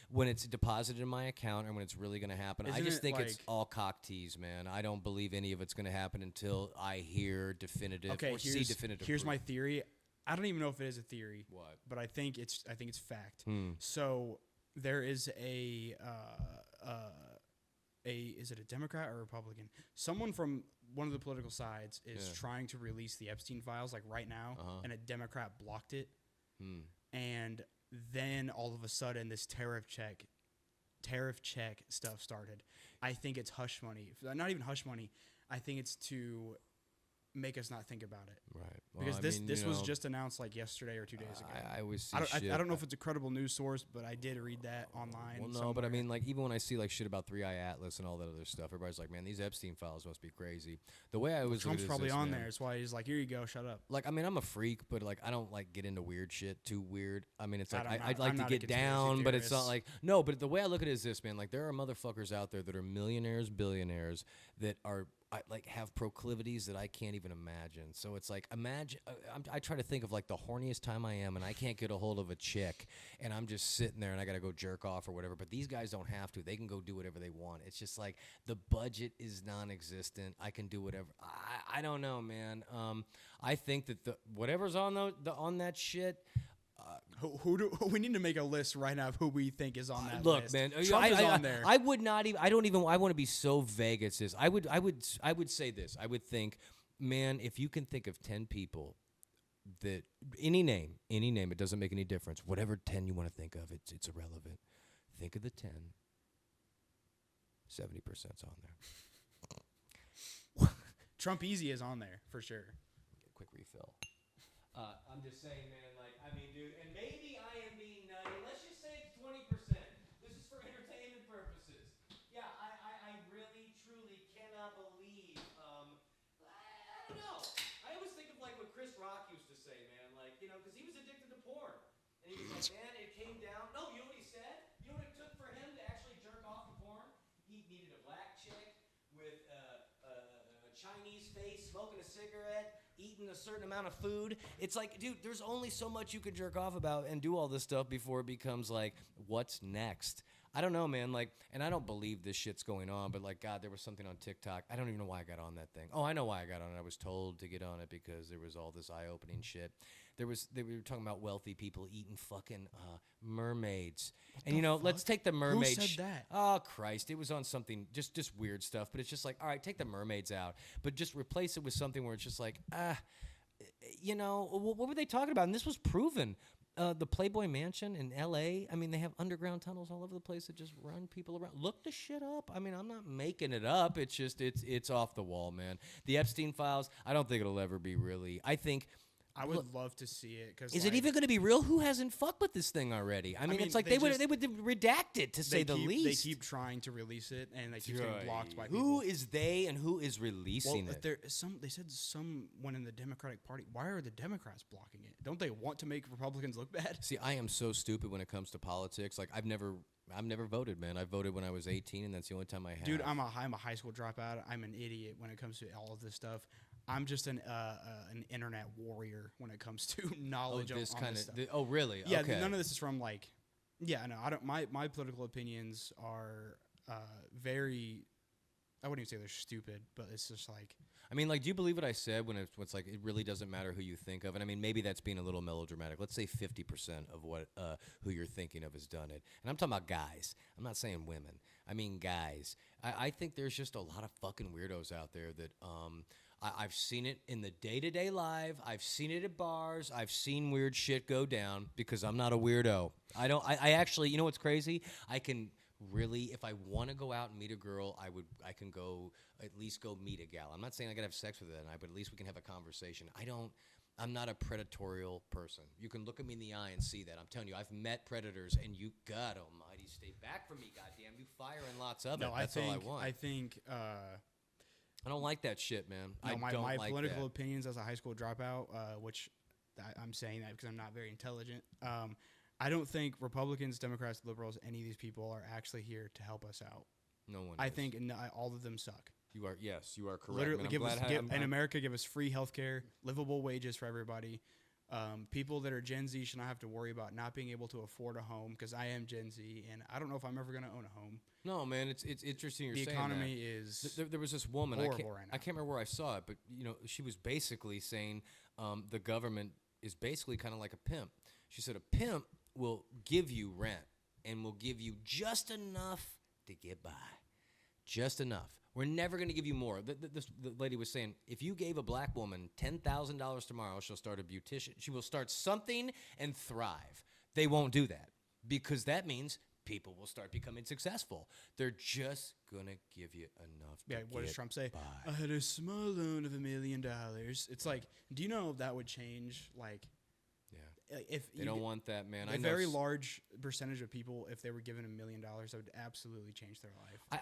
When it's deposited in my account and when it's really going to happen. I just think it's all cock tease, man. I don't believe any of it's going to happen until I hear definitive or see definitive. Here's proof. my theory. I don't even know if it is a theory. What? But I think it's fact. So there is is it a Democrat or a Republican? Someone from one of the political sides is trying to release the Epstein files like right now, and a Democrat blocked it. And then all of a sudden this tariff check stuff started. I think it's hush money. Not even hush money. I think it's to make us not think about it. Right. Well, Because this was just announced like yesterday or 2 days ago. I always see I don't know if it's a credible news source, but I did read that online. Well, no, somewhere. but I mean, like, even when I see like shit about 3i Atlas and all that other stuff, everybody's like, man, these Epstein files must be crazy. The way I was Trump's probably on there. That's why he's like, here you go, shut up. Like, I mean, I'm a freak, but like, I don't like get into weird shit too weird. I mean, it's like I'd I'm like to get down, but it's not like no. But the way I look at it is this, man. Like, there are motherfuckers out there that are millionaires, billionaires that are. Have proclivities that I can't even imagine. So it's like, imagine, I try to think of like the horniest time I am and I can't get a hold of a chick and I'm just sitting there and I got to go jerk off or whatever. But these guys don't have to. They can go do whatever they want. It's just like the budget is non-existent. I can do whatever. I don't know, man. I think that whatever's on that shit, we need to make a list right now of who we think is on that look, list. Man, Trump is on there. I would not even. I don't even. I want to be so vague. It's this. I would say this. I would think, man, if you can think of 10 people that any name, it doesn't make any difference. Whatever 10 you want to think of, it's irrelevant. Think of the 10. 70%'s on there. Trump Easy is on there for sure. Quick refill. I'm just saying, man. Like, I mean, dude, and maybe I am being nutty. Let's just say it's 20%. This is for entertainment purposes. Yeah, I really, truly cannot believe. I don't know. I always think of like what Chris Rock used to say, man. Like, because he was addicted to porn, and he was like, man, it came down. No, you know what he said? You know what it took for him to actually jerk off to porn? He needed a black chick with a Chinese face, smoking a cigarette, eating a certain amount of food. It's like, dude, there's only so much you can jerk off about and do all this stuff before it becomes like, what's next? I don't know, man. Like, and I don't believe this shit's going on, but like, God, there was something on TikTok. I don't even know why I got on that thing. Oh, I know why I got on it. I was told to get on it because there was all this eye-opening shit. They were talking about wealthy people eating fucking mermaids. And let's take the mermaid. Who said that? Oh Christ, it was on something just weird stuff. But it's just like, all right, take the mermaids out, but just replace it with something where it's just like, what were they talking about? And this was proven. The Playboy Mansion in L.A., I mean, they have underground tunnels all over the place that just run people around. Look the shit up. I mean, I'm not making it up. It's just, it's off the wall, man. The Epstein files, I don't think it'll ever be really. I think I would love to see it. Cause is it even going to be real? Who hasn't fucked with this thing already? I mean, it's like they would redact it to say the least. They keep trying to release it, and they keep getting blocked by people. Who is they and who is releasing it? They said someone in the Democratic Party. Why are the Democrats blocking it? Don't they want to make Republicans look bad? See, I am so stupid when it comes to politics. Like I've never voted, man. I voted when I was 18, and that's the only time I have. Dude, I'm a high school dropout. I'm an idiot when it comes to all of this stuff. I'm just an internet warrior when it comes to knowledge on this stuff. Oh, really? Yeah, okay. None of this is from like. Yeah, no, I don't. My political opinions are very. I wouldn't even say they're stupid, but it's just like. I mean, like, do you believe what I said when it's like it really doesn't matter who you think of? And I mean, maybe that's being a little melodramatic. Let's say 50% of what who you're thinking of has done it. And I'm talking about guys. I'm not saying women. I mean guys. I think there's just a lot of fucking weirdos out there that I've seen it in the day-to-day life. I've seen it at bars. I've seen weird shit go down because I'm not a weirdo. I actually, you know what's crazy? I can really, if I want to go out and meet a girl, I can go at least go meet a gal. I'm not saying I gotta have sex with her that night, but at least we can have a conversation. I'm not a predatorial person. You can look at me in the eye and see that. I'm telling you, I've met predators, and you, God Almighty, stay back from me, goddamn. You firing lots of it. That's all I want. I think. I don't like that shit, man. No, I don't my like political that. opinions as a high school dropout, which I'm saying that because I'm not very intelligent. I don't think Republicans, Democrats, liberals, any of these people are actually here to help us out. No one. I think all of them suck. You are correct. Literally, in America, give us free health care, livable wages for everybody. People that are Gen Z should not have to worry about not being able to afford a home because I am Gen Z, and I don't know if I'm ever going to own a home. No, man, it's interesting you're saying that. The economy is there was this woman, horrible right now. I can't remember where I saw it, but she was basically saying the government is basically kind of like a pimp. She said a pimp will give you rent and will give you just enough to get by. Just enough. We're never going to give you more. The lady was saying, if you gave a black woman $10,000 tomorrow, she'll start a beautician. She will start something and thrive. They won't do that because that means people will start becoming successful. They're just going to give you enough to what does Trump say? by. I had a small loan of $1 million. It's like, do you know that would change, like, if they don't want that, man. A very large percentage of people, if they were given $1 million, that would absolutely change their life.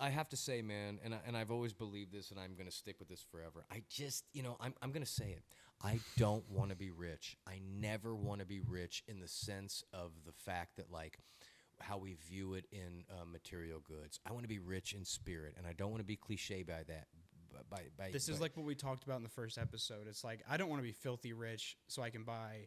I have to say, man, and I've always believed this, and I'm going to stick with this forever. I just, I'm going to say it. I don't want to be rich. I never want to be rich in the sense of the fact that, like, how we view it in material goods. I want to be rich in spirit, and I don't want to be cliche by that. This is like what we talked about in the first episode. It's like, I don't want to be filthy rich so I can buy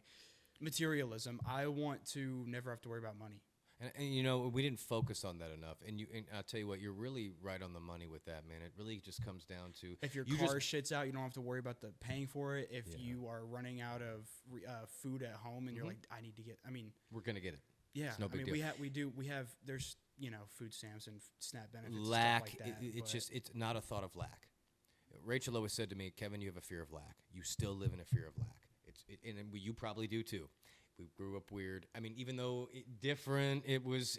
materialism. I want to never have to worry about money. And we didn't focus on that enough. And I'll tell you what, you're really right on the money with that, man. It really just comes down to if your car shits out, you don't have to worry about the paying for it. If you are running out of food at home and you're like, I need to get. I mean, we're gonna get it. Yeah, it's no big deal. We have. There's food stamps and SNAP benefits. Lack. And stuff like that, it's not a thought of lack. Rachel always said to me, Kevin, you have a fear of lack. You still live in a fear of lack. And you probably do too. We grew up weird. I mean, even though different,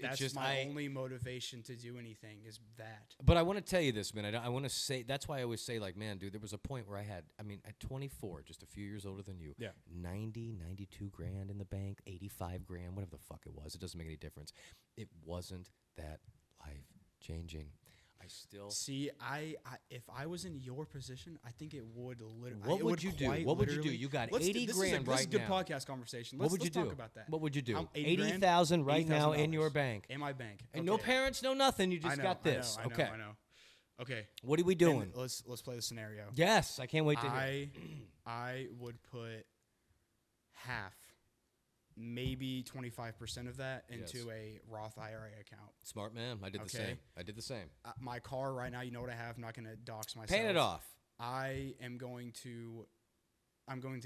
That's my only motivation to do anything is that. But I want to tell you this, man. I want to say, that's why I always say, like, man, dude, there was a point where at 24, just a few years older than you, 92 grand in the bank, 85 grand, whatever the fuck it was. It doesn't make any difference. It wasn't that life-changing. I still see. If I was in your position, I think it would literally. What would you do? What would you do? You got 80 grand right now. This is a good podcast conversation. What would you do? Talk about that. What would you do? 80,000 right now in your bank. In my bank. And no parents, no nothing. You just got this. I know. Okay. What are we doing? Let's play the scenario. Yes, I can't wait to hear. I would put half, maybe 25% of that into a Roth IRA account. Smart man. I did the same. My car right now, you know what I have? I'm not going to dox myself. Paying it off. I'm going to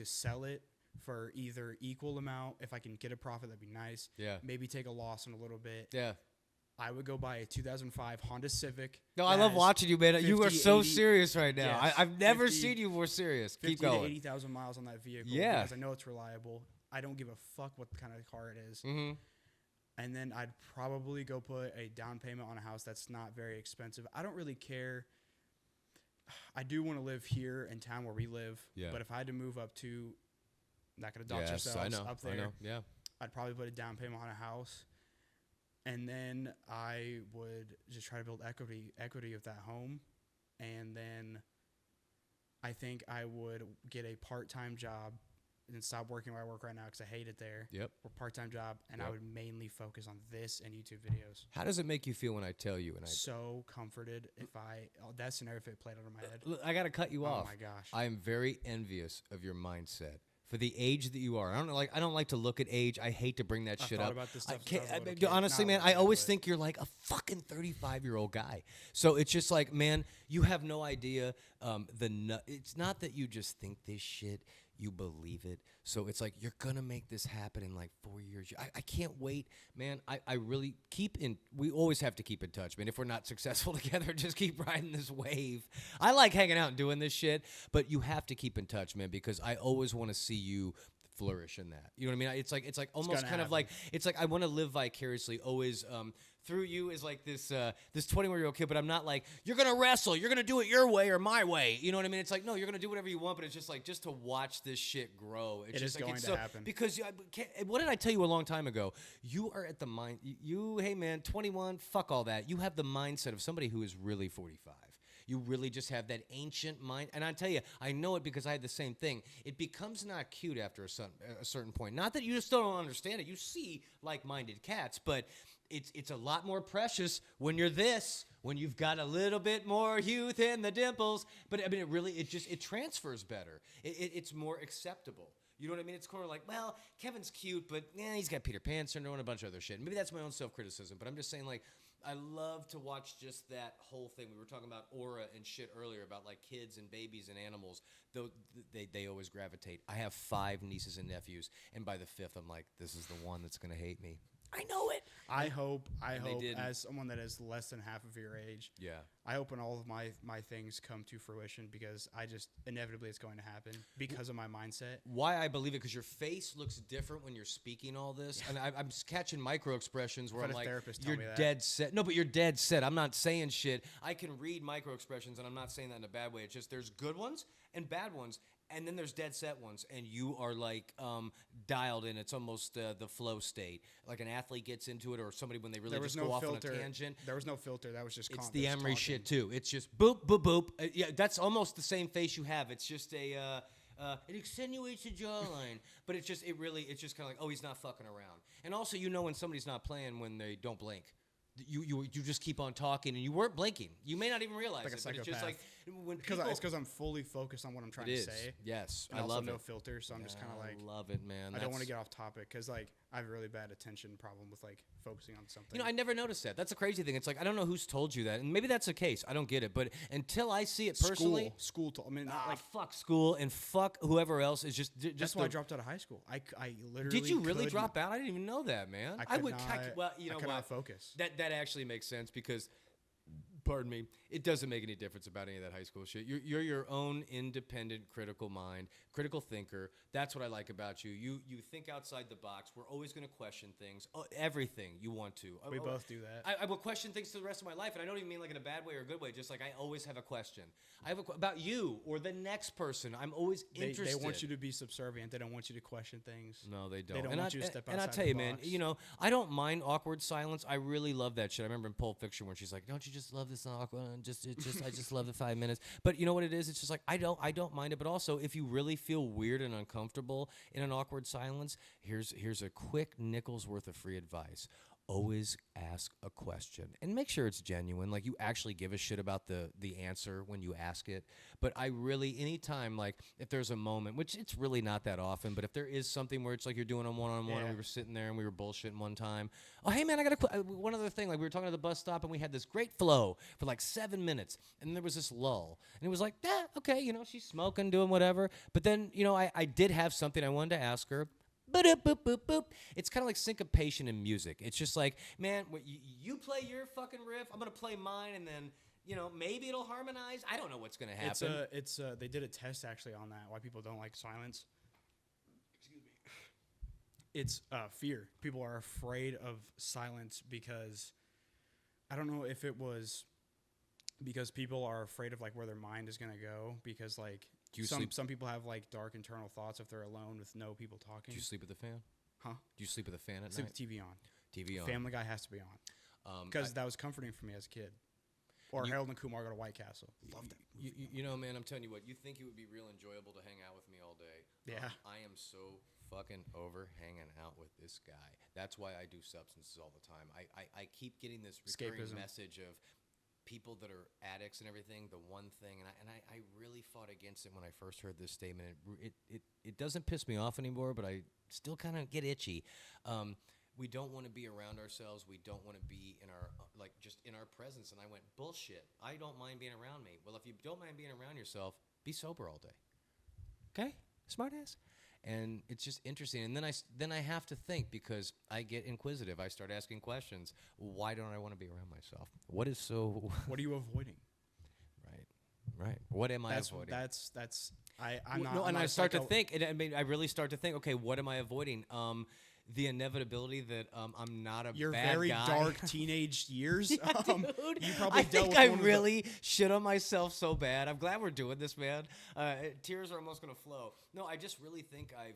sell it for either equal amount. If I can get a profit, that'd be nice. Yeah. Maybe take a loss on a little bit. Yeah. I would go buy a 2005 Honda Civic. No, I love watching you, man. 50, you are so 80, serious right now. Yes, I've never seen you more serious. Keep going. 50 to 80,000 miles on that vehicle. Yeah. Because I know it's reliable. I don't give a fuck what kind of car it is. Mm-hmm. And then I'd probably go put a down payment on a house that's not very expensive. I don't really care. I do want to live here in town where we live. Yeah. But if I had to move up to not gonna daunt yourselves I know. up there. I know. Yeah. I'd probably put a down payment on a house, and then I would just try to build equity of that home, and then I think I would get a part-time job and stop working where I work right now because I hate it there. Yep. Or part-time job, and I Yep. would mainly focus on this and YouTube videos. How does it make you feel when I tell you? And So comforted if that scenario if it played out of my head. I got to cut you off. Oh my gosh. I am very envious of your mindset for the age that you are. I don't like to look at age. I hate to bring that I've shit thought up. about this stuff I since I was a little kid. honestly, Not a man, little I kid, always but- think you're like a fucking 35-year-old guy. So it's just like, man, you have no idea. It's not that you just think this shit. You believe it. So it's like, you're going to make this happen in like 4 years. I can't wait, man. I really we always have to keep in touch, man. If we're not successful together, just keep riding this wave. I like hanging out and doing this shit, but you have to keep in touch, man, because I always want to see you flourish in that. You know what I mean? It's like almost kind of like, it's like I want to live vicariously always through you as like this 21-year-old kid, but I'm not like, you're going to wrestle, you're going to do it your way or my way. You know what I mean? It's like, no, you're going to do whatever you want, but it's just like, just to watch this shit grow. It's It just is like, going it's to happen. Because what did I tell you a long time ago? You are at the mind, hey man, 21, fuck all that. You have the mindset of somebody who is really 45. You really just have that ancient mind. And I tell you, I know it because I had the same thing. It becomes not cute after a certain point. Not that you still don't understand it. You see like-minded cats, but it's a lot more precious when you're when you've got a little bit more youth in the dimples. But I mean, it transfers better. It's more acceptable. You know what I mean? It's kind of like, well, Kevin's cute, but he's got Peter Pan syndrome and a bunch of other shit. Maybe that's my own self-criticism, but I'm just saying, like, I love to watch just that whole thing. We were talking about aura and shit earlier about like kids and babies and animals. Though they always gravitate. I have 5 nieces and nephews, and by the 5th, I'm like, this is the one that's gonna hate me. I know it. I hope didn't. as someone that is less than half of your age, Yeah. I hope when all of my things come to fruition because I just inevitably it's going to happen because of my mindset. Why I believe it, because your face looks different when you're speaking all this. And I'm just catching micro expressions where I've I'm had a like, therapist tell you're me that. dead set. No, but you're dead set. I'm not saying shit. I can read micro expressions, and I'm not saying that in a bad way. It's just there's good ones and bad ones. And then there's dead set ones, and you are like dialed in. It's almost the flow state, like an athlete gets into it, or somebody when they really just go off on a tangent. There was no filter. That was just. It's the Emery shit too. It's just boop boop boop. Yeah, that's almost the same face you have. It's just it accentuates the jawline, but it's just kind of like, oh, he's not fucking around. And also, when somebody's not playing when they don't blink. You just keep on talking, and you weren't blinking. You may not even realize Like a it, but it's just like when because it's because I'm fully focused on what I'm trying to say. Yes, And I also love no it. filter, so I'm just kind of like. I love it, man. I don't want to get off topic because like I have a really bad attention problem with like focusing on something. I never noticed that. That's a crazy thing. It's like I don't know who's told you that, and maybe that's the case. I don't get it, but until I see it personally, school told. I mean, like fuck school and fuck whoever else is just. That's why I dropped out of high school. I literally. Did you really drop out? I didn't even know that, man. I could what? not focus. That actually makes sense because, pardon me, it doesn't make any difference about any of that high school shit. You're your own independent, critical mind, critical thinker. That's what I like about you. You think outside the box. We're always going to question things, everything you want to. We both do that. I will question things to the rest of my life, and I don't even mean like in a bad way or a good way. Just like I always have a question. I have about you or the next person. I'm always interested. They want you to be subservient. They don't want you to question things. No, they don't. They don't want you to step outside And I'll tell you, man, box. I don't mind awkward silence. I really love that shit. I remember in Pulp Fiction when she's like, "Don't you just love this awkward? I just love the 5 minutes." But you know what it is? It's just like I don't mind it. But also, if you really feel weird and uncomfortable in an awkward silence, here's a quick nickel's worth of free advice. Always ask a question and make sure it's genuine. Like you actually give a shit about the answer when you ask it. But I really, anytime, like if there's a moment, which it's really not that often, but if there is something where it's like you're doing a one-on-one and we were sitting there and we were bullshitting one time. Oh, hey man, I got one other thing. Like we were talking to the bus stop and we had this great flow for like 7 minutes. And there was this lull. And it was like, okay, she's smoking, doing whatever. But then, I did have something I wanted to ask her. Boop, boop, boop, boop. It's kind of like syncopation in music. It's just like, man, you play your fucking riff, I'm going to play mine, and then, maybe it'll harmonize. I don't know what's going to happen. They did a test actually on that, why people don't like silence. Excuse me. It's fear. People are afraid of silence because, I don't know if it was because people are afraid of like where their mind is going to go because like, Do you sleep? Some people have like dark internal thoughts if they're alone with no people talking. Do you sleep with the fan? Huh? Do you sleep with a fan at Sleep night? with TV on. TV on. Family Guy has to be on. Because that was comforting for me as a kid. Or Harold and Kumar go to White Castle. Love that. You know, man, I'm telling you what. You think it would be real enjoyable to hang out with me all day? Yeah. I am so fucking over hanging out with this guy. That's why I do substances all the time. I keep getting this recurring Escapism. message of people that are addicts and everything. The one thing, and I really fought against it when I first heard this statement. It doesn't piss me off anymore, but I still kind of get itchy. We don't want to be around ourselves. We don't want to be in our just in our presence. And I went, bullshit. I don't mind being around me. Well, if you don't mind being around yourself, be sober all day. Okay, smart ass. And it's just interesting. And then I have to think because I get inquisitive. I start asking questions. Why don't I want to be around myself? What is so? What are you avoiding? Right. What am I avoiding? I'm not. And I start to think. I really start to think. Okay, what am I avoiding? The inevitability that I'm not a Your bad very guy. dark teenage years. Dude, you probably I dealt think with I one of really shit on myself so bad. I'm glad we're doing this, man. Tears are almost gonna flow. No, I just really think I've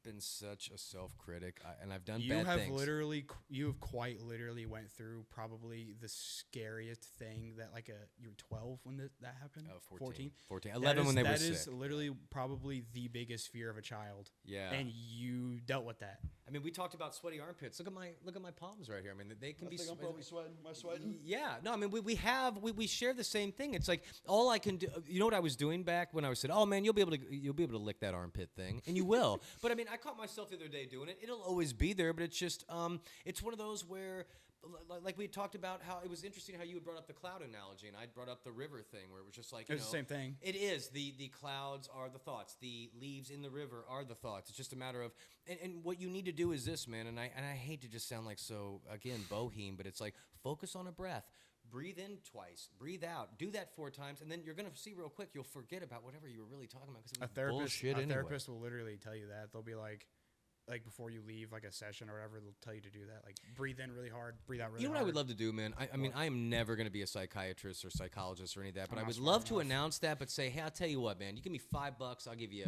been such a self-critic, and I've done bad things. You have quite literally went through probably the scariest thing that you were 12 when that happened. 14. 11 when they were sick. That is literally probably the biggest fear of a child. Yeah. And you dealt with that. I mean, we talked about sweaty armpits. Look at my palms right here. I mean, they can be. I'm probably sweating. Am I sweating? Yeah. No, I mean, we share the same thing. It's like all I can do. You know what I was doing back when I was said, "Oh man, you'll be able to lick that armpit thing," and you will. But I mean, I caught myself the other day doing it. It'll always be there, but it's just it's one of those where. Like we talked about how it was interesting how you had brought up the cloud analogy and I brought up the river thing where it was just like it's the same thing. It is the clouds are the thoughts, the leaves in the river are the thoughts. It's just a matter of and what you need to do is this, man. And I hate to just sound like so again bohem, but it's like focus on a breath. Breathe in twice, breathe out. Do that 4 times, and then you're gonna see real quick. You'll forget about whatever you were really talking about because it was a therapist will literally tell you that. They'll be like before you leave a session or whatever, they'll tell you to do that. Like breathe in really hard, breathe out really hard. You know what I would love to do, man? I mean, I am never going to be a psychiatrist or psychologist or any of that, but I would love to announce that, but say, hey, I'll tell you what, man, you give me $5, I'll give you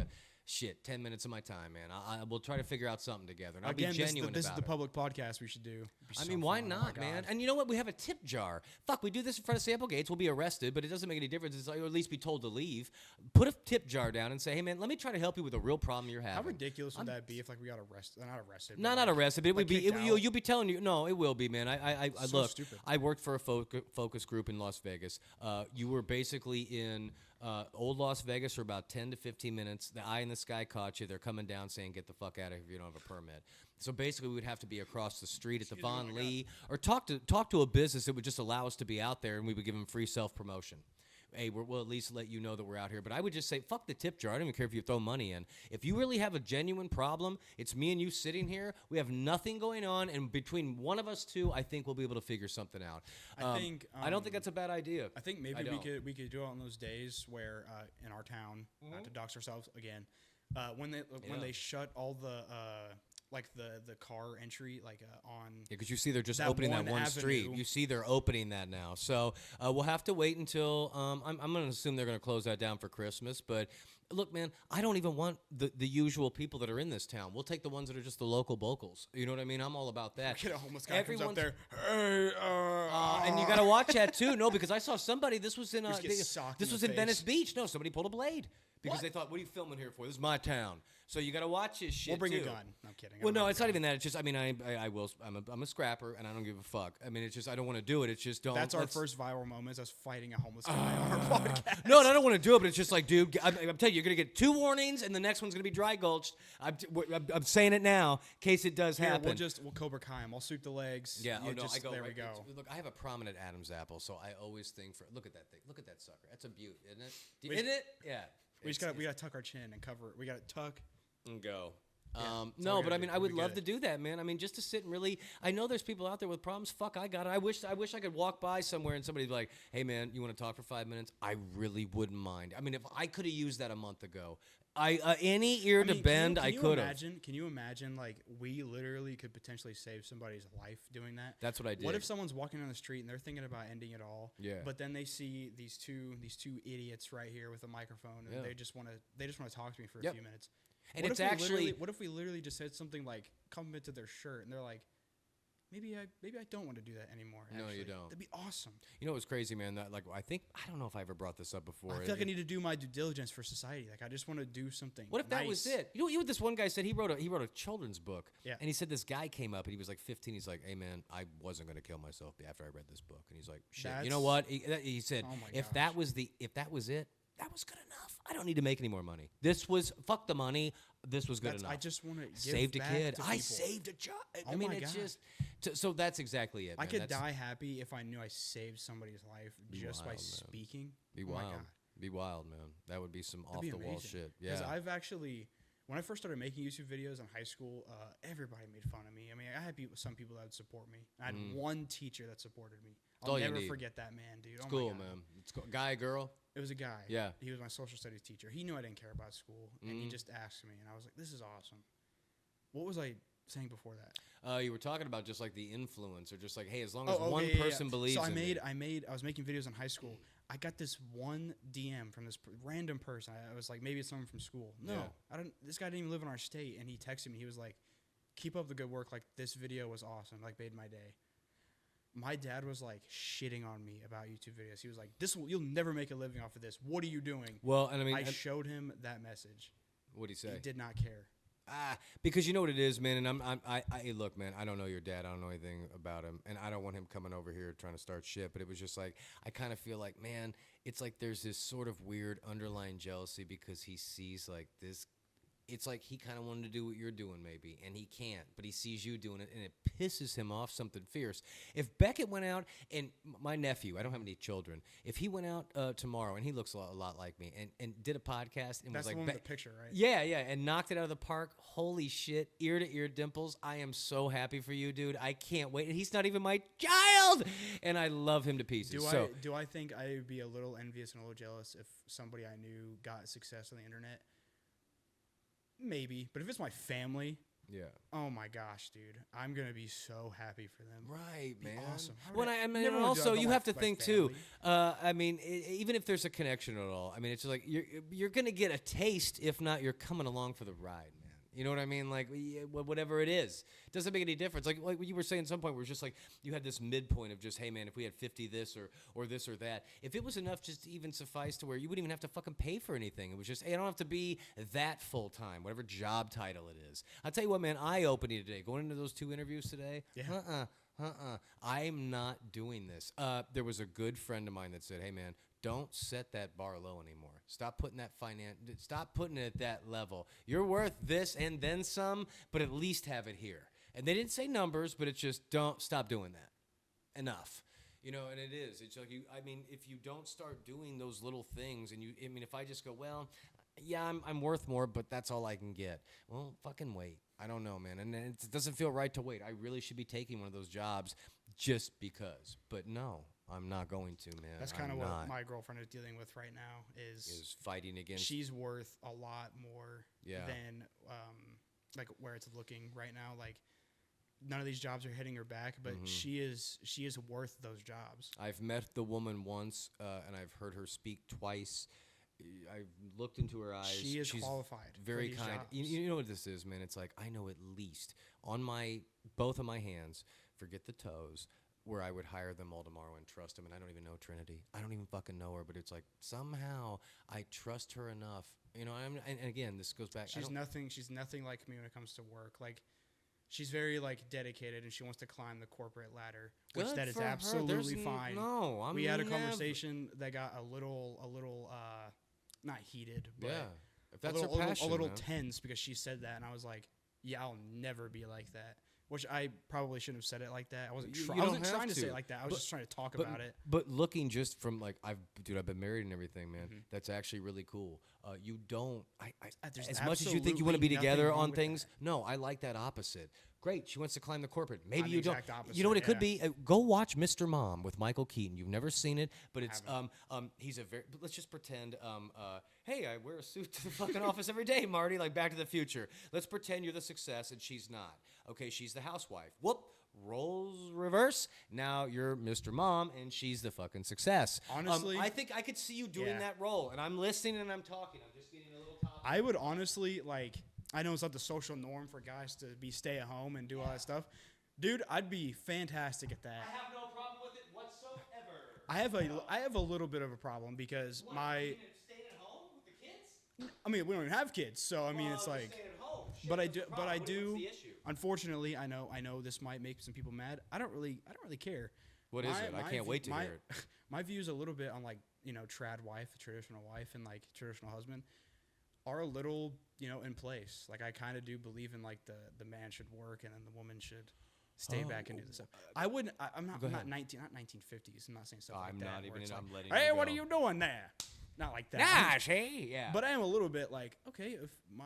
10 minutes of my time, man. I will try to figure out something together. And I'll be genuine this about is the it. public podcast we should do. I mean, why not, man? And you know what? We have a tip jar. Fuck, we do this in front of sample gates. We'll be arrested, but it doesn't make any difference. It's like, or at least be told to leave. Put a tip jar down and say, hey, man, let me try to help you with a real problem you're having. How ridiculous would that be if we got arrested? Not arrested. Not arrested, but it would be. You'll be telling you. No, it will be, man. I look. Stupid. I worked for a focus group in Las Vegas. You were basically in old Las Vegas for about 10 to 15 minutes. The eye in the sky caught you. They're coming down saying, get the fuck out of here if you don't have a permit. So basically, we would have to be across the street at the Von Lee or talk to a business that would just allow us to be out there, and we would give them free self-promotion. Hey, we'll at least let you know that we're out here. But I would just say, fuck the tip jar. I don't even care if you throw money in. If you really have a genuine problem, it's me and you sitting here. We have nothing going on, and between one of us two, I think we'll be able to figure something out. I don't think that's a bad idea. I think maybe we could do it on those days where in our town, not to dox ourselves again, when they shut all the the car entry on. Yeah, because you see they're just opening that one street. You see they're opening that now. So we'll have to wait until I'm going to assume they're going to close that down for Christmas. But look, man, I don't even want the usual people that are in this town. We'll take the ones that are just the local bocals. You know what I mean? I'm all about that. Get a homeless guy comes up there. Hey, and you got to watch that too. No, because I saw somebody. This was in in Venice Beach. No, somebody pulled a blade. Because they thought, what are you filming here for? This is my town. So you got to watch his shit. We'll bring too. a gun. No, I'm kidding. Well, no, it's not even that. It's just, I mean, I will. I'm a scrapper, and I don't give a fuck. I mean, it's just I don't want to do it. It's just don't. That's our first viral moment. Is us fighting a homeless guy on our podcast. No, and I don't want to do it. But it's just like, dude, I'm telling you, you're gonna get 2 warnings, and the next one's gonna be dry gulched. I'm saying it now, in case it does happen. We'll Cobra Kai him. I'll shoot the legs. Yeah. I go. There we go. Look, I have a prominent Adam's apple, so I always think for. Look at that thing. Look at that sucker. That's a beaut, isn't it? Isn't it? Yeah. We gotta tuck our chin and cover it. We gotta tuck and go. Yeah, no, but I mean, I would love to do that, man. I mean, just to sit and really, I know there's people out there with problems. Fuck, I got it. I wish I could walk by somewhere and somebody'd be like, hey, man, you want to talk for 5 minutes? I really wouldn't mind. I mean, if I could have used that a month ago, Any ear to bend, I could have. Can you imagine, like, we literally could potentially save somebody's life doing that? That's what I did. What if someone's walking down the street and they're thinking about ending it all? Yeah. But then they see these two idiots right here with a microphone, and they just want to talk to me for a few minutes. And it's actually, what if we literally just said something like compliment to their shirt, and they're like, maybe I don't want to do that anymore. No, actually. you don't. That'd be awesome. You know what's crazy, man? That I don't know if I ever brought this up before. I feel like I need to do my due diligence for society. Like, I just want to do something. What if that was it? You know what this one guy said? He wrote a children's book. Yeah. And he said this guy came up and he was like 15. He's like, hey man, I wasn't gonna kill myself after I read this book. And he's like, shit. You know what? He said, oh if that was it, that was good enough. I don't need to make any more money. This was fuck the money. This was good enough. I just want to give saved a back kid. to I people. saved a child. Oh I mean, my it's God. just so that's exactly it. I Man. could That's, die happy if I knew I saved somebody's life just by wild, man. speaking. Be Oh my wild. God. Be wild, man. That would be some That'd off be the wall amazing. shit. Yeah. Because I've actually, when I first started making YouTube videos in high school, everybody made fun of me. I mean, I had some people that would support me. I had one teacher that supported me. all I'll you never need. forget that man, dude. It's Oh cool, my God. man. It's cool. Guy, girl. It was a guy. Yeah. He was my social studies teacher. He knew I didn't care about school, and he just asked me, and I was like, "This is awesome." What was I saying before that? You were talking about just like the influence, or just like, hey, as long as Oh, one yeah. person believes So in me. I was making videos in high school. I got this one DM from this random person. I was like, maybe it's someone from school. No, Yeah. This guy didn't even live in our state, and he texted me. He was like, "Keep up the good work. Like, this video was awesome. Like, made my day." My dad was like shitting on me about YouTube videos. He was like, "You'll never make a living off of this. What are you doing?" Well, and I mean, I showed him that message. what'd he say? He did not care. Because you know what it is, man. And I look, man. I don't know your dad. I don't know anything about him, and I don't want him coming over here trying to start shit. But it was just like I kind of feel like, man, it's like there's this sort of weird underlying jealousy because he sees like this. It's like he kind of wanted to do what you're doing, maybe, and he can't, but he sees you doing it, and it pisses him off something fierce. If Beckett went out, and my nephew, I don't have any children, if he went out tomorrow, and he looks a lot like me, and did a podcast, and That's was like, the one with the picture, right? yeah, and knocked it out of the park, holy shit, ear to ear dimples, I am so happy for you, dude. I can't wait, and he's not even my child, and I love him to pieces. Do I think I would be a little envious and a little jealous if somebody I knew got success on the internet? Maybe, but if it's my family, yeah. oh my gosh, dude, I'm gonna be so happy for them. Right, Be man. awesome. When I mean, never and wanna do also that you about have to my think family. too. I mean, even if there's a connection at all, I mean, it's just like you're gonna get a taste. If not, you're coming along for the ride, man. You know what I mean? Like whatever it is, doesn't make any difference. Like what you were saying at some point, where it's just like you had this midpoint of just, hey man, if we had 50 this or this or that, if it was enough just to even suffice to where you wouldn't even have to fucking pay for anything. It was just, hey, I don't have to be that full time, whatever job title it is. I'll tell you what, man, eye-opening today. Going into those 2 interviews today, Yeah. I'm not doing this. There was a good friend of mine that said, hey man, don't set that bar low anymore. Stop putting Stop putting it at that level. You're worth this and then some, but at least have it here. And they didn't say numbers, but it's just don't stop doing that. Enough. You know, and it is. It's like if you don't start doing those little things, and if I just go, well, yeah, I'm worth more, but that's all I can get. Well, fucking wait. I don't know, man. And it doesn't feel right to wait. I really should be taking one of those jobs just because. But no. I'm not going to, man. That's kind of what my girlfriend is dealing with right now. Is fighting against. She's worth a lot more Yeah. than like where it's looking right now. Like none of these jobs are hitting her back, but she is worth those jobs. I've met the woman once, and I've heard her speak twice. I've looked into her eyes. She's qualified. Very for these kind. jobs. You know what this is, man? It's like I know at least on both of my hands. Forget the toes. Where I would hire them all tomorrow and trust them, and I don't even know Trinity. I don't even fucking know her, but it's like somehow I trust her enough. You know, and again, this goes back. She's nothing like me when it comes to work. Like she's very like dedicated, and she wants to climb the corporate ladder, which Good that is for her. absolutely fine. No, we had a conversation that got a little not heated, but yeah. If that's her passion, a little man. tense because she said that, and I was like, yeah, I'll never be like that. Which I probably shouldn't have said it like that. I wasn't trying to say it like that. I was just trying to talk about it. But looking just from like I've been married and everything, man. That's actually really cool. You don't. As much as you think you want to be together on things, no, I like that opposite. Great. She wants to climb the corporate. Maybe I'm you the don't. exact opposite, You know what it could yeah. be? Go watch Mr. Mom with Michael Keaton. You've never seen it, but it's he's a very. Let's just pretend. Hey, I wear a suit to the fucking office every day, Marty. Like Back to the Future. Let's pretend you're the success and she's not. Okay, she's the housewife. Whoop. Roles reverse. Now you're Mr. Mom and she's the fucking success. Honestly, I think I could see you doing that role, and I'm listening and I'm talking. I'm just getting a little top. I would honestly like. I know it's not the social norm for guys to be stay at home and do all that stuff. Dude, I'd be fantastic at that. I have no problem with it whatsoever. I have a little bit of a problem because What, my you staying at home with the kids? I mean, we don't even have kids, so I mean it's Well, like just staying at home. Shit, but I what's do the but problem? I What's do the issue? unfortunately, I know this might make some people mad. I don't really care. What is it? I can't wait to hear it. My views a little bit on like, trad wife, traditional wife and like traditional husband are a little, in place. Like I kind of do believe in like the man should work and then the woman should stay back and do the stuff. I'm not 1950s. I'm not saying stuff like that. I'm not even. I'm letting. Hey, you what go. are you doing there? Not like that. Nah, see? Yeah. But I am a little bit like, okay,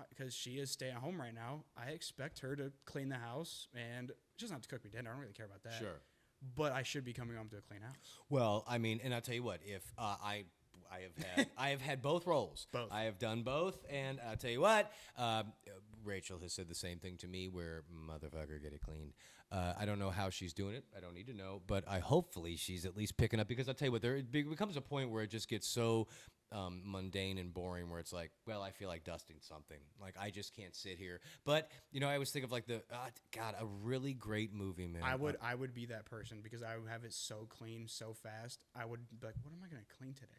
because she is staying at home right now, I expect her to clean the house and she doesn't have to cook me dinner. I don't really care about that. Sure. But I should be coming home to a clean house. Well, I mean, and I'll tell you what. If I have had both roles. Both. I have done both, and I'll tell you what. Rachel has said the same thing to me. Where motherfucker, get it cleaned. I don't know how she's doing it. I don't need to know, but hopefully she's at least picking up, because I'll tell you what. It becomes a point where it just gets so mundane and boring, where it's like, well, I feel like dusting something. Like I just can't sit here. But I always think of like a really great movie, man. I would be that person because I would have it so clean so fast. I would be like, what am I going to clean today?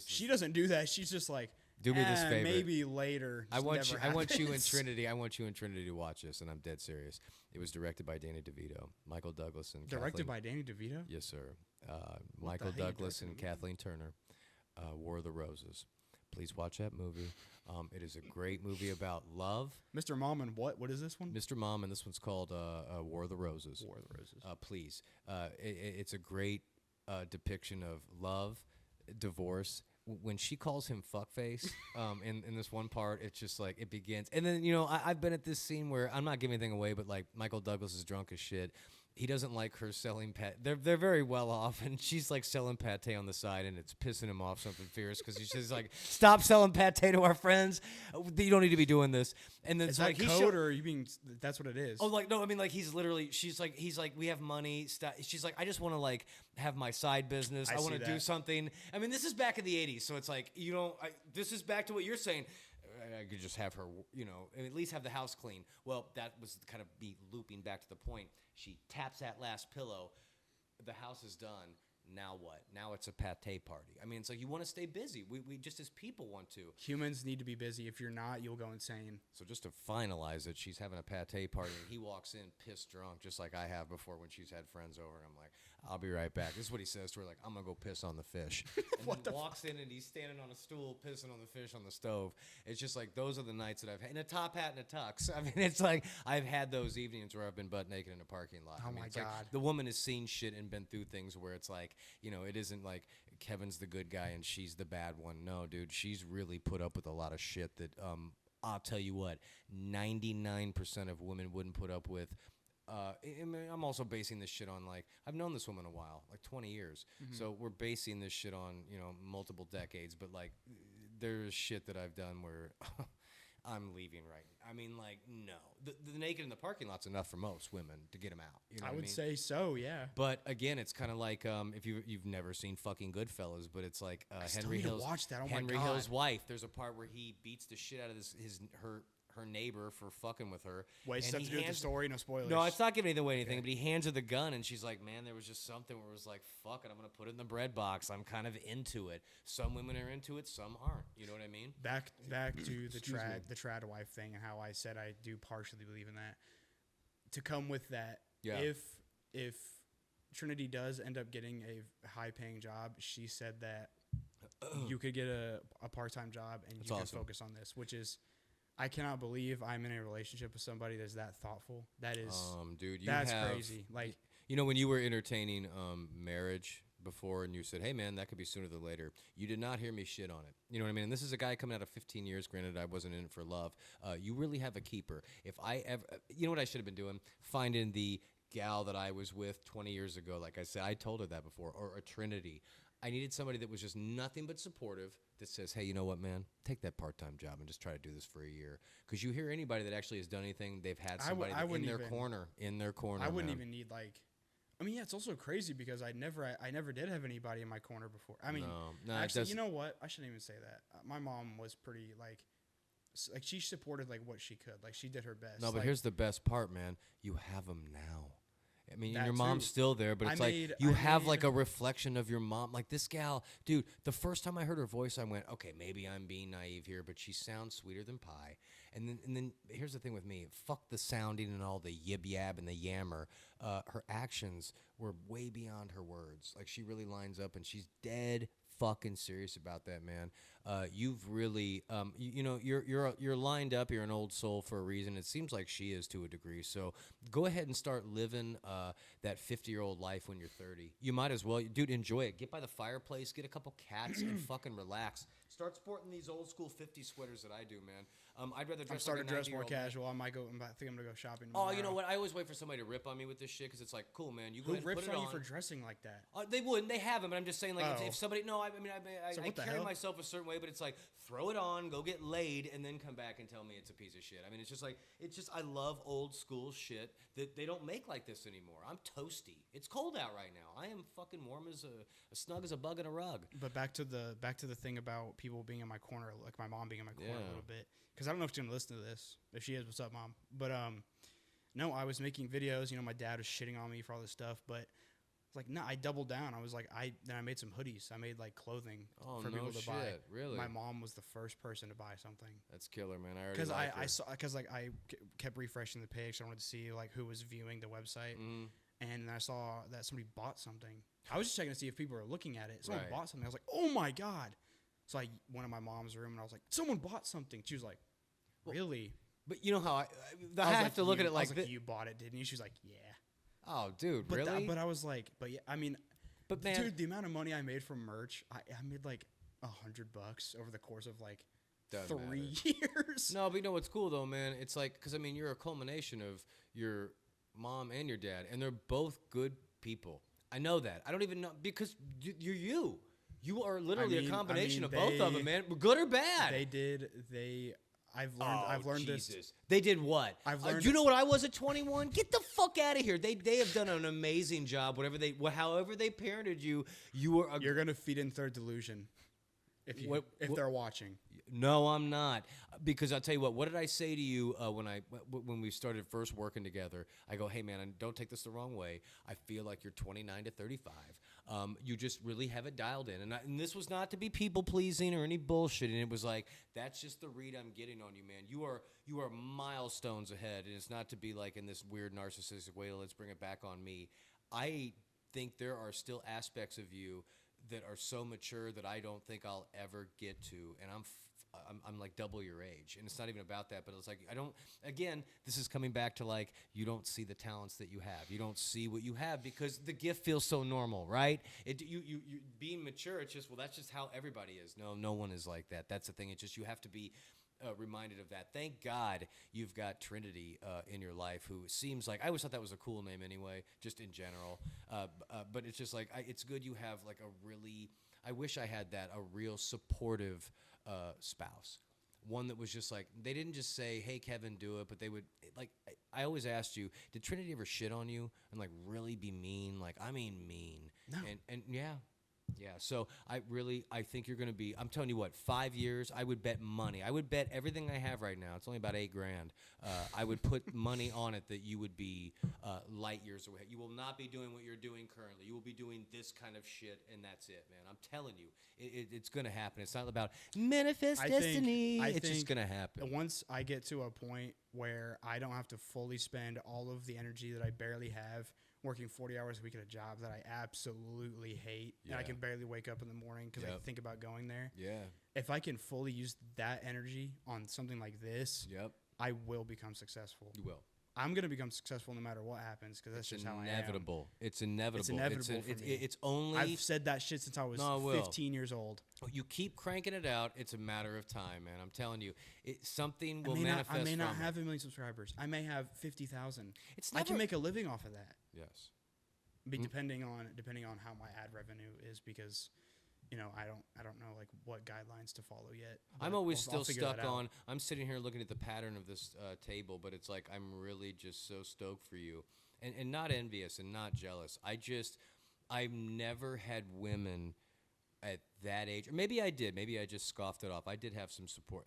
She doesn't do that. She's just like, do me this favor. Maybe later. I want you and happens. Trinity. I want you and Trinity to watch this, and I'm dead serious. It was directed by Danny DeVito, Michael Douglas, and Directed Kathleen. by Danny DeVito? Yes, sir. What Michael the hell you Douglas directing and a movie? Kathleen Turner. War of the Roses. Please watch that movie. It is a great movie about love. Mr. Mom and what? What is this one? Mr. Mom, and this one's called War of the Roses. War of the Roses. Please. It's a great depiction of love, divorce. When she calls him fuckface in this one part, it's just like it begins. And then, I've been at this scene where I'm not giving anything away, but like Michael Douglas is drunk as shit. He doesn't like her selling They're very well off, and she's like selling pate on the side, and it's pissing him off something fierce because he's just like, "Stop selling pate to our friends. You don't need to be doing this." And then Is it's that like code or are you being? That's what it is. Oh, like no, I mean like he's literally. He's like, we have money. She's like, I just want to like have my side business. I want to do something. I mean, this is back in the '80s, so it's like this is back to what you're saying. I could just have her, and at least have the house clean. Well, that was kind of me looping back to the point. She taps that last pillow. The house is done. Now what? Now it's a pate party. I mean, it's like you want to stay busy. We just as people want to. Humans need to be busy. If you're not, you'll go insane. So just to finalize it, she's having a pate party, and he walks in pissed drunk, just like I have before when she's had friends over. And I'm like, I'll be right back. This is what he says to her, like, I'm going to go piss on the fish. And then walks in, and he's standing on a stool pissing on the fish on the stove. It's just like, those are the nights that I've had. In a top hat and a tux. I mean, it's like, I've had those evenings where I've been butt naked in a parking lot. Oh, I mean, my it's like, God. the woman has seen shit and been through things where it's like, it isn't like Kevin's the good guy and she's the bad one. No, dude, she's really put up with a lot of shit that, I'll tell you what, 99% of women wouldn't put up with. I'm also basing this shit on, like, I've known this woman a while, like 20 years. Mm-hmm. So we're basing this shit on, multiple decades. But, like, there's shit that I've done where I'm leaving right now. I mean, like, no. The naked in the parking lot's enough for most women to get them out. You know I what would mean? say so, yeah. But again, it's kind of like if you've never seen fucking Goodfellas, but it's like Henry need to Hill's watch that. Oh my Henry God. Hill's wife. There's a part where he beats the shit out of her neighbor for fucking with her. Wait, and stuff he to do with the hands- story, no spoilers. No, it's not giving away anything. But he hands her the gun, and she's like, "Man, there was just something where it was like, fuck it, I'm gonna put it in the bread box. I'm kind of into it. Some women are into it, some aren't. You know what I mean?" Back to the trad wife thing and how I said I do partially believe in that. To come with that, Yeah. if Trinity does end up getting a high paying job, she said that you could get a part-time job and That's you can awesome. focus on this, which is, I cannot believe I'm in a relationship with somebody that's that thoughtful. That is, Dude, that's crazy. Like, when you were entertaining marriage before and you said, hey, man, that could be sooner than later, you did not hear me shit on it. You know what I mean? And this is a guy coming out of 15 years. Granted, I wasn't in it for love. You really have a keeper. If I ever, you know what I should have been doing? Finding the gal that I was with 20 years ago. Like I said, I told her that before, or a Trinity. I needed somebody that was just nothing but supportive, that says, hey, you know what, man? Take that part-time job and just try to do this for a year. Because you hear anybody that actually has done anything, they've had somebody in their corner. I wouldn't even need, like, I mean, yeah, it's also crazy because I never did have anybody in my corner before. I mean, no, actually, you know what? I shouldn't even say that. My mom was pretty, like she supported, like, what she could. Like, she did her best. No, but like, here's the best part, man. You have them now. I mean, that your mom's too. still there, but it's you have like a reflection of your mom. Like this gal, dude, the first time I heard her voice, I went, okay, maybe I'm being naive here, but she sounds sweeter than pie. And then here's the thing with me. Fuck the sounding and all the yib yab and the yammer. Her actions were way beyond her words. Like she really lines up and she's dead fucking serious about that, man. You've really, you know, you're lined up. You're an old soul for a reason. It seems like she is to a degree. So go ahead and start living that 50-year-old life when you're 30. You might as well, dude. Enjoy it. Get by the fireplace. Get a couple cats and fucking relax. Start sporting these old school 50 sweaters that I do, man. I'd rather dress. I'm starting like a to dress more 90-year-old casual. I think I'm gonna go shopping Oh, tomorrow. you know what? I always wait for somebody to rip on me with this shit because it's like, cool, man. You go ahead and rips put it on on. you for dressing like that? They wouldn't. They haven't. But I'm just saying, like, if somebody, no, I mean, So I what the carry hell? myself a certain way, but it's like, throw it on, go get laid, and then come back and tell me it's a piece of shit. I mean, it's just like, I love old school shit that they don't make like this anymore. I'm toasty. It's cold out right now. I am fucking warm as snug as a bug in a rug. But back to the thing about people being in my corner, like my mom being in my corner a little bit, because I don't know if she's gonna listen to this. If she is, what's up, mom? But no, I was making videos. You know, my dad was shitting on me for all this stuff, but it's like, no, I doubled down. I was like, then I made some hoodies. I made like clothing for people to buy. Really? My mom was the first person to buy something. That's killer, man. I already like her. I saw because like I kept refreshing the page. So I wanted to see like who was viewing the website, and I saw that somebody bought something. I was just checking to see if people were looking at it. Someone bought something. I was like, oh my god. So I went in my mom's room and I was like, someone bought something. She was like, really? But you know how I I have to look at it like this. You bought it, didn't you? She was like, yeah. Oh, dude, But really? but I was like, but yeah, I mean, But man, dude, the amount of money I made from merch, I made like $100 over the course of like Doesn't 3 years. No, but you know what's cool though, man? It's like, because I mean, you're a culmination of your mom and your dad, and they're both good people. I know that. I don't even know because you're you. You are literally a combination of both of them, man. Good or bad. I've learned Jesus. this. They did what? I've learned. You know what I was at 21? Get the fuck out of here. They have done an amazing job. However they parented you, you're gonna feed in their delusion. If they're watching. No, I'm not. Because I'll tell you what. What did I say to you when we started first working together? I go, hey man, don't take this the wrong way. I feel like you're 29 to 35. You just really have it dialed in, and this was not to be people pleasing or any bullshit. And it was like, that's just the read I'm getting on you, man. You are milestones ahead, and it's not to be like in this weird narcissistic way. Let's bring it back on me. I think there are still aspects of you that are so mature that I don't think I'll ever get to, and I'm like double your age, and it's not even about that, but it's like again, this is coming back to like, you don't see the talents that you have. You don't see what you have because the gift feels so normal, right? You being mature, it's just, well, that's just how everybody is. No one is like that. That's the thing. It's just, you have to be reminded of that. Thank God you've got Trinity in your life, who seems like, I always thought that was a cool name anyway, just in general. But it's just like, it's good you have like a really, I wish I had that, a real supportive spouse. One that was just like, they didn't just say, hey, Kevin, do it, but they would, like, I always asked you, did Trinity ever shit on you and like really be mean? Like, I mean mean. No. And yeah. Yeah, so I think you're going to be, I'm telling you what, 5 years, I would bet money. I would bet everything I have right now. It's only about $8,000. I would put money on it that you would be light years away. You will not be doing what you're doing currently. You will be doing this kind of shit, and that's it, man. I'm telling you, it's going to happen. It's not about manifest destiny. It's just going to happen. Once I get to a point where I don't have to fully spend all of the energy that I barely have working 40 hours a week at a job that I absolutely hate, and I can barely wake up in the morning because I think about going there. Yeah. If I can fully use that energy on something like this, I will become successful. You will. I'm gonna become successful no matter what happens because that's just how I am. It's inevitable. It's inevitable for me. It's only. I've said that shit since I was 15 years old. You keep cranking it out. It's a matter of time, man. I'm telling you, something will manifest. I may not from have it. 1 million subscribers. I may have 50,000. I never- can make a living off of that. Yes. Depending on how my ad revenue is, because I don't know like what guidelines to follow yet. I'm always I'll still figure that stuck out. on. I'm sitting here looking at the pattern of this table, but it's like I'm really just so stoked for you, and not envious and not jealous. I've never had women at that age, or maybe I did. Maybe I just scoffed it off. I did have some support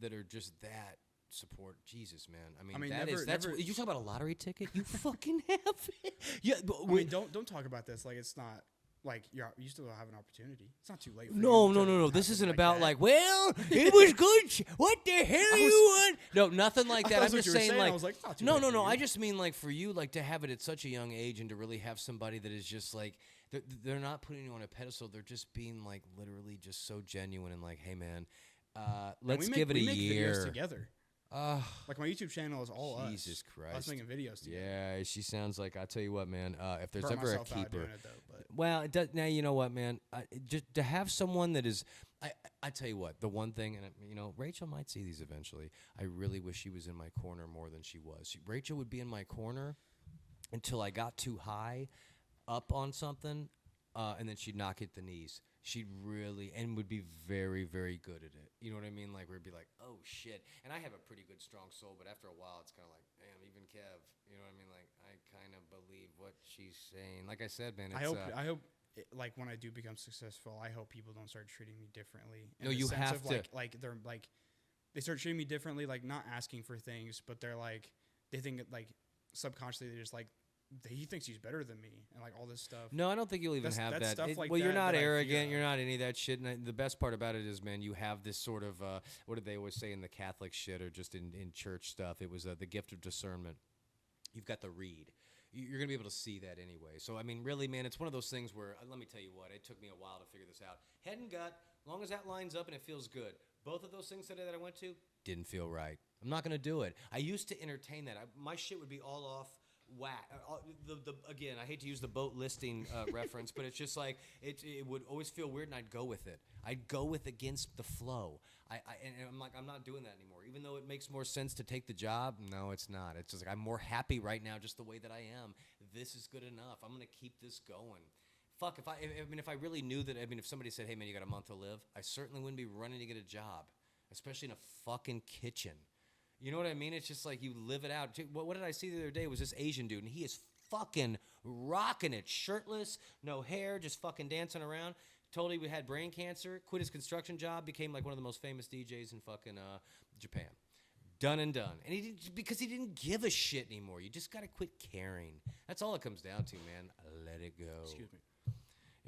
that are just that. Support, Jesus, man. I mean that's you talk about a lottery ticket. You fucking have it. Yeah, but I mean, don't talk about this like it's not like you still have an opportunity. It's not too late. For No. you to This have isn't like about that. like, well, it was good. What the hell you want? No, nothing like that. That's I'm what just you were saying, saying. like, I was like, it's not too no. late for you. I just mean like for you, like to have it at such a young age and to really have somebody that is just like they're not putting you on a pedestal. They're just being like literally just so genuine and like, hey man, let's give it a we make year videos together. Like my YouTube channel is all Jesus Christ. us making videos together. Yeah, she sounds like, I tell you what, man. If there's Burnt ever a myself out keeper, doing it, though, but. well, it does. Now you know what, man. Just to have someone that is, I tell you what, the one thing, and Rachel might see these eventually. I really wish she was in my corner more than she was. Rachel would be in my corner until I got too high up on something, and then she'd knock at the knees. She'd really, and would be very, very good at it. You know what I mean? Like, we'd be like, oh, shit. And I have a pretty good, strong soul, but after a while, it's kind of like, damn, even Kev, you know what I mean? Like, I kind of believe what she's saying. Like I said, man, it's, I hope, like, when I do become successful, I hope people don't start treating me differently. No, you have to. They start treating me differently, like, not asking for things, but they're like, they think, like, subconsciously, they're just like, he thinks he's better than me and like all this stuff. No, I don't think you'll even have that's that. Stuff like well, you're not that arrogant. You're not any of that shit. And the best part about it is, man, you have this sort of what did they always say in the Catholic shit or just in church stuff? It was the gift of discernment. You've got the read. You're gonna be able to see that anyway. So I mean, really, man, it's one of those things where let me tell you what. It took me a while to figure this out. Head and gut, as long as that lines up and it feels good. Both of those things today that I went to didn't feel right. I'm not gonna do it. I used to entertain that. My shit would be all off. Whack. Again, I hate to use the boat listing reference, but it's just like it would always feel weird, and I'd go with it. I'd go with against the flow. And I'm like, I'm not doing that anymore. Even though it makes more sense to take the job, no, it's not. It's just like I'm more happy right now, just the way that I am. This is good enough. I'm gonna keep this going. Fuck, if I really knew that, if somebody said, hey man, you got a month to live, I certainly wouldn't be running to get a job, especially in a fucking kitchen. You know what I mean? It's just like you live it out. What did I see the other day? It was this Asian dude, and he is fucking rocking it. Shirtless, no hair, just fucking dancing around. Told he had brain cancer, quit his construction job, became like one of the most famous DJs in fucking Japan. Done and done. And because he didn't give a shit anymore. You just got to quit caring. That's all it comes down to, man. Let it go. Excuse me.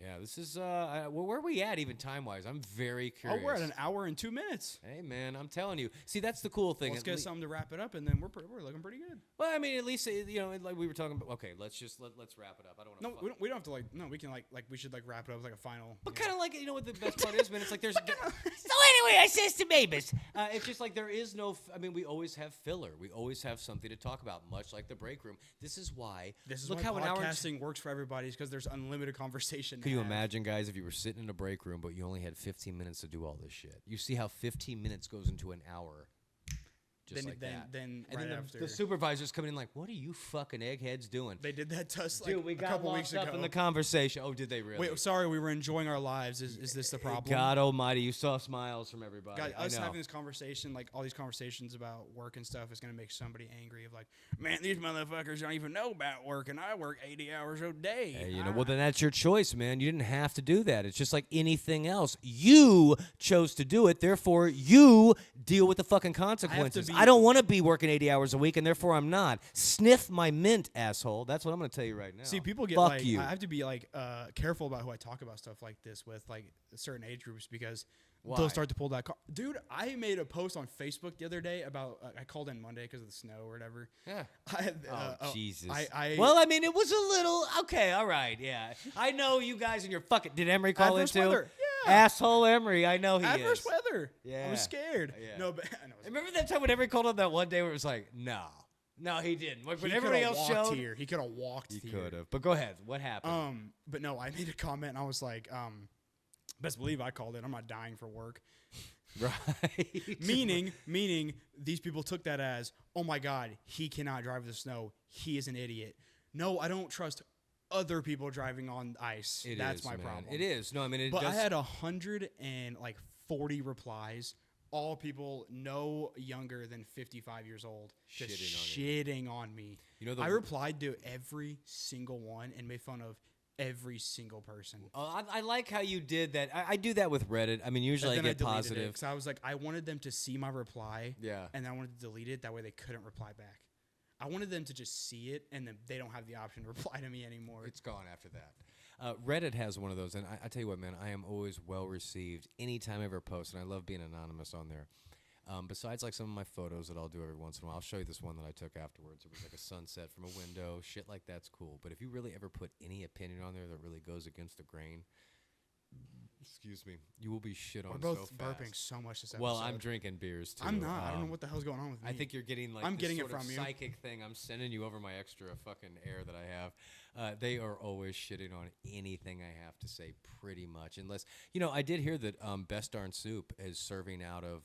Yeah, this is, where are we at even time-wise? I'm very curious. Oh, we're at an hour and 2 minutes. Hey, man, I'm telling you. See, that's the cool thing. Let's get something to wrap it up, and then we're looking pretty good. Well, I mean, at least, like we were talking about, okay, let's wrap it up. I don't want to. No, we don't have to, we can, we should, wrap it up with, a final. But kind of like, what the best part is, man? It's like there's. So anyway, I says to Mavis, it's just like there is no, we always have filler. We always have something to talk about, much like the break room. This is why. Look how podcasting works for everybody, because there's unlimited conversation. Can you imagine, guys, if you were sitting in a break room, but you only had 15 minutes to do all this shit? You see how 15 minutes goes into an hour. Just like that. Then and right then after. The supervisors coming in like, what are you fucking eggheads doing? They did that to us Dude, we a got couple lost weeks up ago. in the conversation. Oh, did they really? Wait, sorry, we were enjoying our lives. Is this the problem? God almighty, you saw smiles from everybody. God, us having this conversation, all these conversations about work and stuff is going to make somebody angry of man, these motherfuckers don't even know about work, and I work 80 hours a day. Hey, well, then that's your choice, man. You didn't have to do that. It's just like anything else. You chose to do it. Therefore, you deal with the fucking consequences. I don't want to be working 80 hours a week, and therefore I'm not. Sniff my mint, asshole. That's what I'm going to tell you right now. See, people get Fuck you. I have to be careful about who I talk about stuff like this with, certain age groups, because they'll start to pull that. Dude, I made a post on Facebook the other day about I called in Monday because of the snow or whatever. Yeah. Jesus. Well, I mean, it was a little okay. All right, yeah. I know you guys and your fucking. Did Emery call in too? Weather. Yeah. Asshole Emery. I know he is. Adverse weather. Yeah. I was scared. Yeah. No, but I know. Remember that time when Emery called on that one day where it was like, no. No, he didn't. Like, when He everybody coulda else walked showed, here. He could have walked he here. could have. But go ahead. What happened? But no, I made a comment and I was like, best believe I called it. I'm not dying for work. Right. Meaning these people took that as, oh my God, he cannot drive the snow. He is an idiot. No, I don't trust other people driving on ice. That's my problem. It is. No, I mean, But I had 140 replies, all people no younger than 55 years old, just shitting on me. You know, I replied to every single one and made fun of every single person. I like how you did that. I do that with Reddit. I mean, usually I get positive. Because I was like, I wanted them to see my reply. Yeah. And I wanted to delete it. That way they couldn't reply back. I wanted them to just see it, and then they don't have the option to reply to me anymore. It's gone after that. Reddit has one of those, and I tell you what, man, I am always well received anytime I ever post, and I love being anonymous on there. Besides, like, some of my photos that I'll do every once in a while, I'll show you this one that I took afterwards. It was like a sunset from a window, shit like that's cool. But if you really ever put any opinion on there that really goes against the grain, excuse me, you will be shit on so fast. We're both burping so much this episode. Well, I'm drinking beers too. I'm not. I don't know what the hell's going on with me. I think you're getting like I'm this getting sort it from of you. psychic thing. I'm sending you over my extra fucking air that I have. They are always shitting on anything I have to say, pretty much. Unless, I did hear that Best Darn Soup is serving out of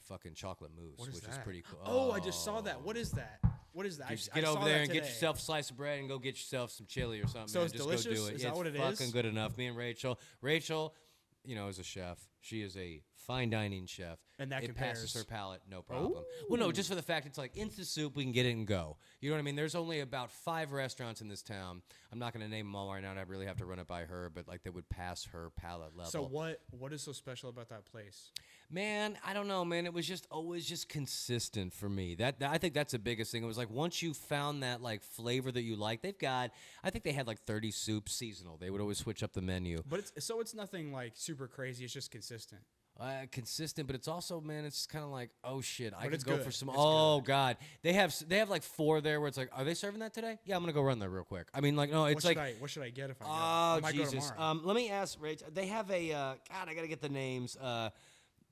fucking chocolate mousse, which is pretty cool. Oh, I just saw that. What is that? What is that? Just get over there and get yourself a slice of bread and go get yourself some chili or something. So it's delicious? Go do it. Is that what it is? It's fucking good enough. Me and Rachel, is a chef. She is a fine dining chef. And that it compares. passes her palate, no problem. Well, no, just for the fact it's like instant soup, we can get it and go. You know what I mean? There's only about 5 restaurants in this town. I'm not going to name them all right now, and I really have to run it by her, but like they would pass her palate level. So what is so special about that place? Man, I don't know, man. It was just always just consistent for me. That I think that's the biggest thing. It was like once you found that like flavor that you like, I think they had like 30 soups seasonal. They would always switch up the menu. But it's nothing like super crazy. It's just consistent. Consistent, but it's also, man, it's kind of like, oh shit, I could go for some. It's oh good. God, they have like 4 there where it's like, are they serving that today? Yeah, I'm gonna go run there real quick. I mean, like, no, it's what should I get if I go? Oh I Jesus. Go Let me ask Rach. They have a God. I gotta get the names.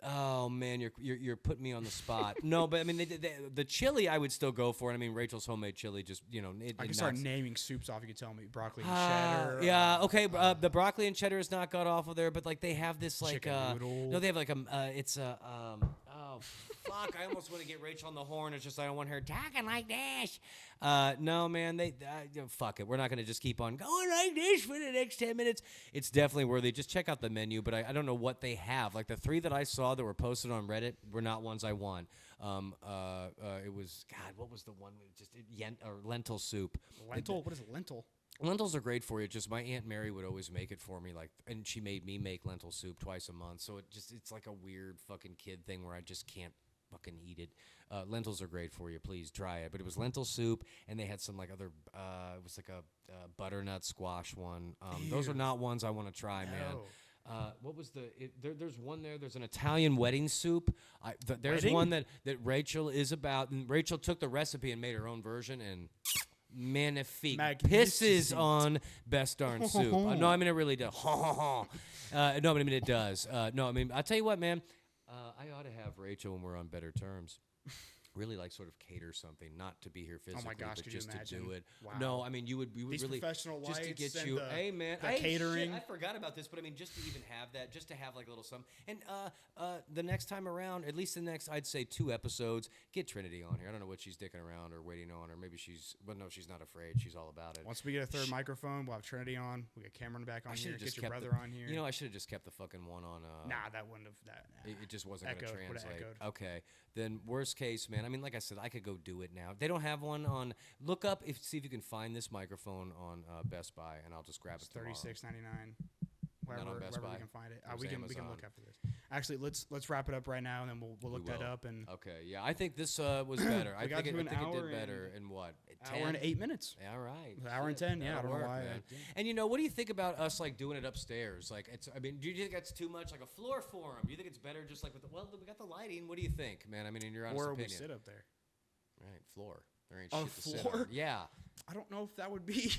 Oh man, you're putting me on the spot. No, but I mean, the chili I would still go for. And I mean, Rachel's homemade chili, just I can start naming soups off. You can tell me broccoli and cheddar. Yeah, okay. The broccoli and cheddar is not got off of there, but like they have this like chicken noodle. No, they have like oh fuck! I almost want to get Rachel on the horn. It's just I don't want her talking like this. No, man, fuck it. We're not gonna just keep on going like this for the next 10 minutes. It's definitely worthy. Just check out the menu, but I don't know what they have. Like the 3 that I saw that were posted on Reddit were not ones I want. It was God. What was the one? Just lentil soup. Lentil? What is lentil? Lentils are great for you. Just my Aunt Mary would always make it for me, and she made me make lentil soup twice a month. So it's like a weird fucking kid thing where I just can't fucking eat it. Lentils are great for you. Please try it. But it was lentil soup, and they had some like other. It was like a butternut squash one. Those are not ones I want to try, man. What was there's one there. There's an Italian wedding soup. There's one that Rachel is about. And Rachel took the recipe and made her own version, and magnifique. Pisses on Best Darn Soup. No, I mean it really does. No, but I mean it does. No, I mean I'll tell you what, man. I ought to have Rachel when we're on better terms. Really like sort of cater something, not to be here physically, oh my gosh, but just to do it. Wow. No, I mean we would These really professional just to lights get you. Hey man, catering. Shit, I forgot about this, but I mean just to even have that, just to have like a little something. And the next time around, at least the next, I'd say 2 episodes, get Trinity on here. I don't know what she's dicking around or waiting on, or maybe she's not afraid. She's all about it. Once we get a 3rd microphone, we'll have Trinity on. We get Cameron back on here. Get your brother on here. I should have just kept the fucking one on. Nah, that wouldn't have. It just wasn't going to translate. Okay. Then worst case, man. I mean, like I said, I could go do it now. They don't have one on. Look up see if you can find this microphone on Best Buy, and I'll just grab it. $36.99. Wherever we can find it. We can look after this. Actually, let's wrap it up right now, and then we'll look that up. And okay, yeah, I think this was better. I think it did better in what? Hour and 8 minutes. Yeah, all right. Hour and 10. Yeah, I don't know why. And what do you think about us like doing it upstairs? Like, do you think that's too much? Like a floor forum? Do you think it's better just like we got the lighting? What do you think, man? I mean, in your honest opinion. Or we sit up there. Right, floor. There ain't on shit to floor? sit on. Yeah. I don't know if that would be.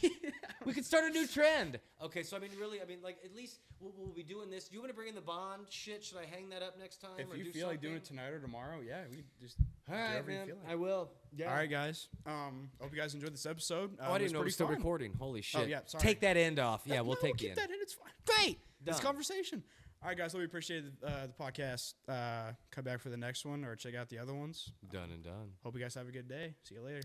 We could start a new trend. Okay, so like at least we'll be doing this. Do you want to bring in the Bond shit? Should I hang that up next time? If you feel like doing it tonight or tomorrow, yeah, we just. All right, wherever you man. feel like. I will. Yeah. All right, guys. Hope you guys enjoyed this episode. Oh, I didn't know it was still fun. recording. Holy shit. yeah, sorry. Take that end off. Yeah, we'll take the keep end. that in. It's fine. Great. It's Done. conversation. All right, guys. Hope you appreciated the podcast. Come back for the next one or check out the other ones. Done and done. Hope you guys have a good day. See you later.